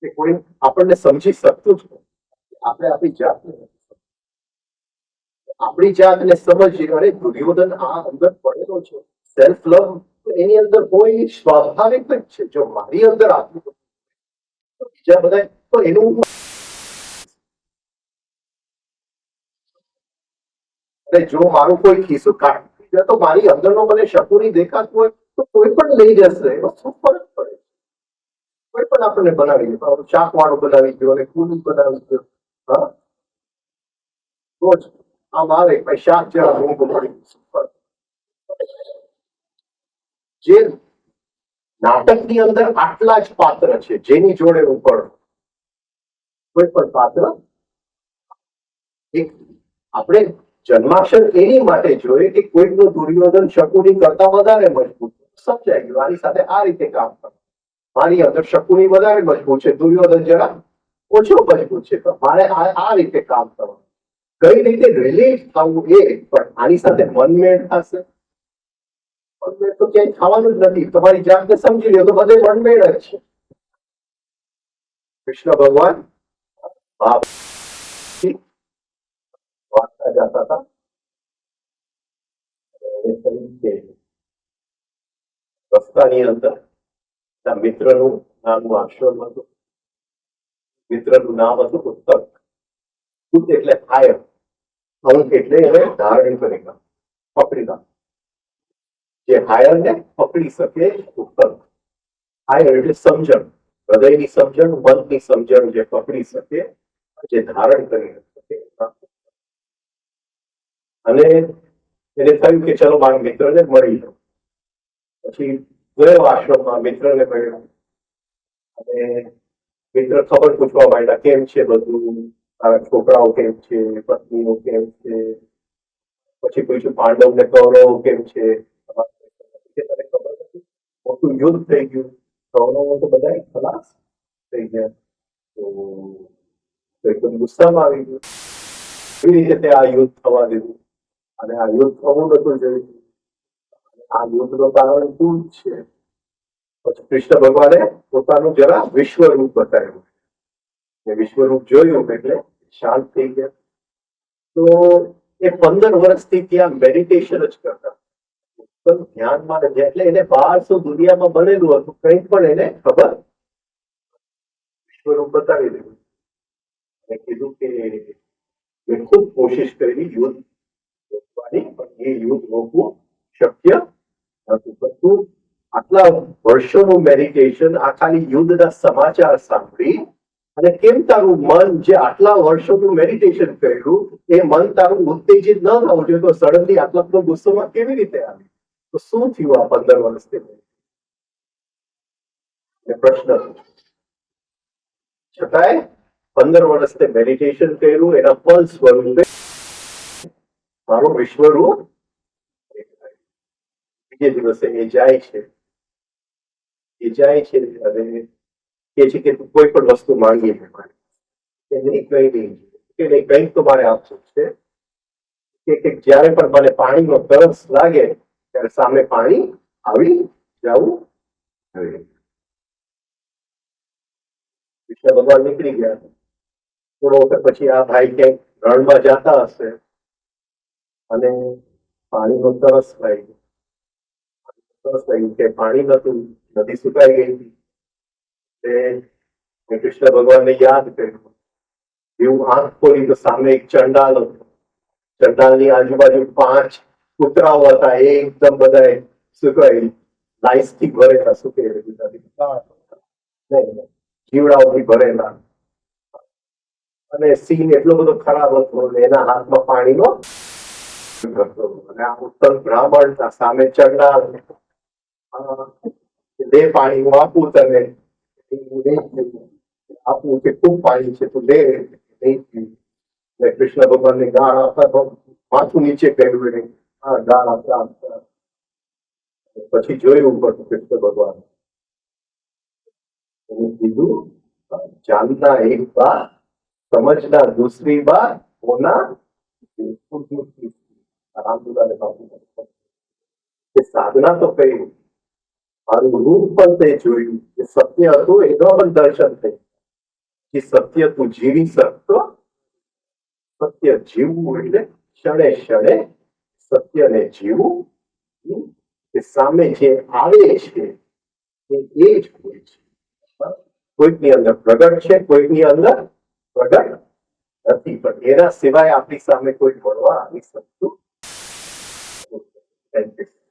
કે કોઈ આપણને સમજી શકતું જ નથી. આપણે આપણી જાતને નથી સમજતા. આપણી જાતને સમજી, અરે દુર્યોધન આ અંદર પડેલો છે, સેલ્ફ લવ એની અંદર હોય એ સ્વાભાવિક જ છે. જો મારી અંદર આટલું બધું તો બીજા બધા તો એનું અને જો મારું કોઈ ખિસ્સું કાઢી દે તો મારી અંદરનો મને શકુની દેખાતું હોય તો કોઈ પણ લઈ જશે, એમાં શું ફરક પડે? કોઈ પણ આપણને બનાવી દે, શાક વાળો બનાવી દો અને કુલી બનાવી દો, હા તો જ આમ આવે ભાઈ શાક જરા મોંઘું પડી ગયું. જે નાટકની અંદર આટલા જ પાત્ર છે જેની જોડે હું પડું, કોઈ પણ પાત્ર એક આપણે જન્માક્ષર એની માટે જોઈએ કે કોઈકનો દુર્યોધન શકુની કરતા વધારે મજબૂત સમજાય ગયું. આની સાથે આ રીતે કામ કરો, મારી અંદર શકુની વધારે મજબૂત છે, દુર્યોધન જરા ઓછો મજબૂત છે, તો મારે આ રીતે કામ કરવાનું. કઈ રીતે રિલેટ થવું એ પણ આની સાથે મનમેળ થશે. મનમેળ તો ક્યાંય થવાનું જ નથી. તમારી જાતને સમજી લો તો બધે મનમેળ જ છે. કૃષ્ણ ભગવાન વાંચતા જતા હતા, એને કહ્યું કે રસ્તાની અંદર મિત્રનું નામનું આશ્રમ હતું. મિત્રનું નામ હતું ઉત્તક. ઉત એટલે ફાયર, અંક એટલે એને ધારણ કરી પકડી નાખ. જે હાયર ને પકડી શકે ઉત્તક. હાયર એટલે સમજણ, હૃદયની સમજણ, મનની સમજણ જે પકડી શકે, જે ધારણ કરી શકે. અને એને થયું કે ચલો મારા મિત્રને મળી લો. પછી ગયો આશ્રમમાં, મિત્રને મળ્યો અને મિત્ર ખબર પૂછવા માંડ્યા, કેમ છે બધું, તારા છોકરાઓ કેમ છે, પત્નીઓ કેમ છે. પછી પૂછ્યું પાંડવ ને કૌરવ કેમ છે. તને ખબર નથી, મોટું યુદ્ધ થઈ ગયું, કૌરવો તો બધા ખલાસ થઈ ગયા. તો એકદમ ગુસ્સામાં આવી ગયું, કેવી રીતે આ યુદ્ધ થવા દીધું, અને આ યુદ્ધ થવું નતું જોયું, આ યુદ્ધનું કારણ શું છે. પછી કૃષ્ણ ભગવાને પોતાનું જરા વિશ્વરૂપ બતાવ્યું. વિશ્વરૂપ જોયું એટલે શાંત થઈ ગયા. તો એ 15 વર્ષથી ત્યાં મેડિટેશન જ કરતા, ધ્યાનમાં રહ્યા. એટલે એને બહાર શું દુનિયામાં બનેલું હતું કંઈ પણ એને ખબર. વિશ્વરૂપ બતાવી દીધું અને કીધું કે મેં ખૂબ કોશિશ કરી યુદ્ધ રોકવાની, પણ એ યુદ્ધ રોકવું શક્ય નતું. પણ તું આટલા વર્ષોનું મેડિટેશન, આ ખાલી યુદ્ધના સમાચાર સાંભળી અને કેમ તારું મન જે આટલા વર્ષોનું મેડિટેશન કર્યું એ મન તારું ઉત્તેજિત ન થવું જોઈએ, તો સડનલી આટલા બધો ગુસ્સોમાં કેવી રીતે આવી? તો શું થયું આ 15 વર્ષથી? પ્રશ્ન છતાંય 15 વર્ષથી મેડિટેશન કર્યું, એના ફળ સ્વરૂપે મારું વિશ્વરૂપ બીજે દિવસે એ જાય છે અને કે છે કે તું કોઈ પણ વસ્તુ માંગી લે મારી, કે નહીં કઈ નહીં, કે નહીં કંઈક તો મારે આપવું છે. કે જ્યારે પણ મને પાણીનો તરસ લાગે ત્યારે સામે પાણી આવી જવું જોઈએ. કૃષ્ણ ભગવાન નીકળી ગયા. થોડો વખત પછી આ ભાઈ ક્યાંક રણમાં જતા હશે અને પાણીનો તરસ લાગ્યું કે પાણી નતું, નદી સુકાઈ ગઈ હતી. કૃષ્ણ ભગવાનને યાદ કર્યું. એવું આંખ ખોલી તો સામે એક ચંડાલ હતો. ચંડાલની આજુબાજુ 5 કૂતરાઓ હતા, એકદમ બધા સુકાઈ લાઈસથી ભરેલા, જીવડાઓથી ભરેલા. અને સીન એટલો બધો ખરાબ હતો, એના હાથમાં પાણીનો અને આ ઉત્તર બ્રાહ્મણ સામે ચંડાલ, લે પાણી હું આપું તને, આપવું કે ખૂબ પાણી છે તું લે, નહીં પીવું. કૃષ્ણ ભગવાનને ગાળ આપતા માથું નીચે કર્યું એને, હા ગાળ આપતા. પછી જોયું પડતું કૃષ્ણ ભગવાન એને કીધું, जानना एक बात, समझना दूसरी बात, होना रामदुलारे बापू કે સાધના તો કઈ મારું રૂપ પણ તે જોયું કે સત્ય હતું એનો પણ દર્શન થયું કે સત્ય તું જીવી શકતો સત્ય જીવવું એટલે ક્ષણે ક્ષણે સત્યને જીવવું કે સામે જે આવે છે એ જ હોય છે કોઈકની અંદર પ્રગટ છે કોઈકની અંદર પ્રગટ નથી પણ એના સિવાય આપણી સામે કોઈ મળવા આવી શકતું નથી. Thank you.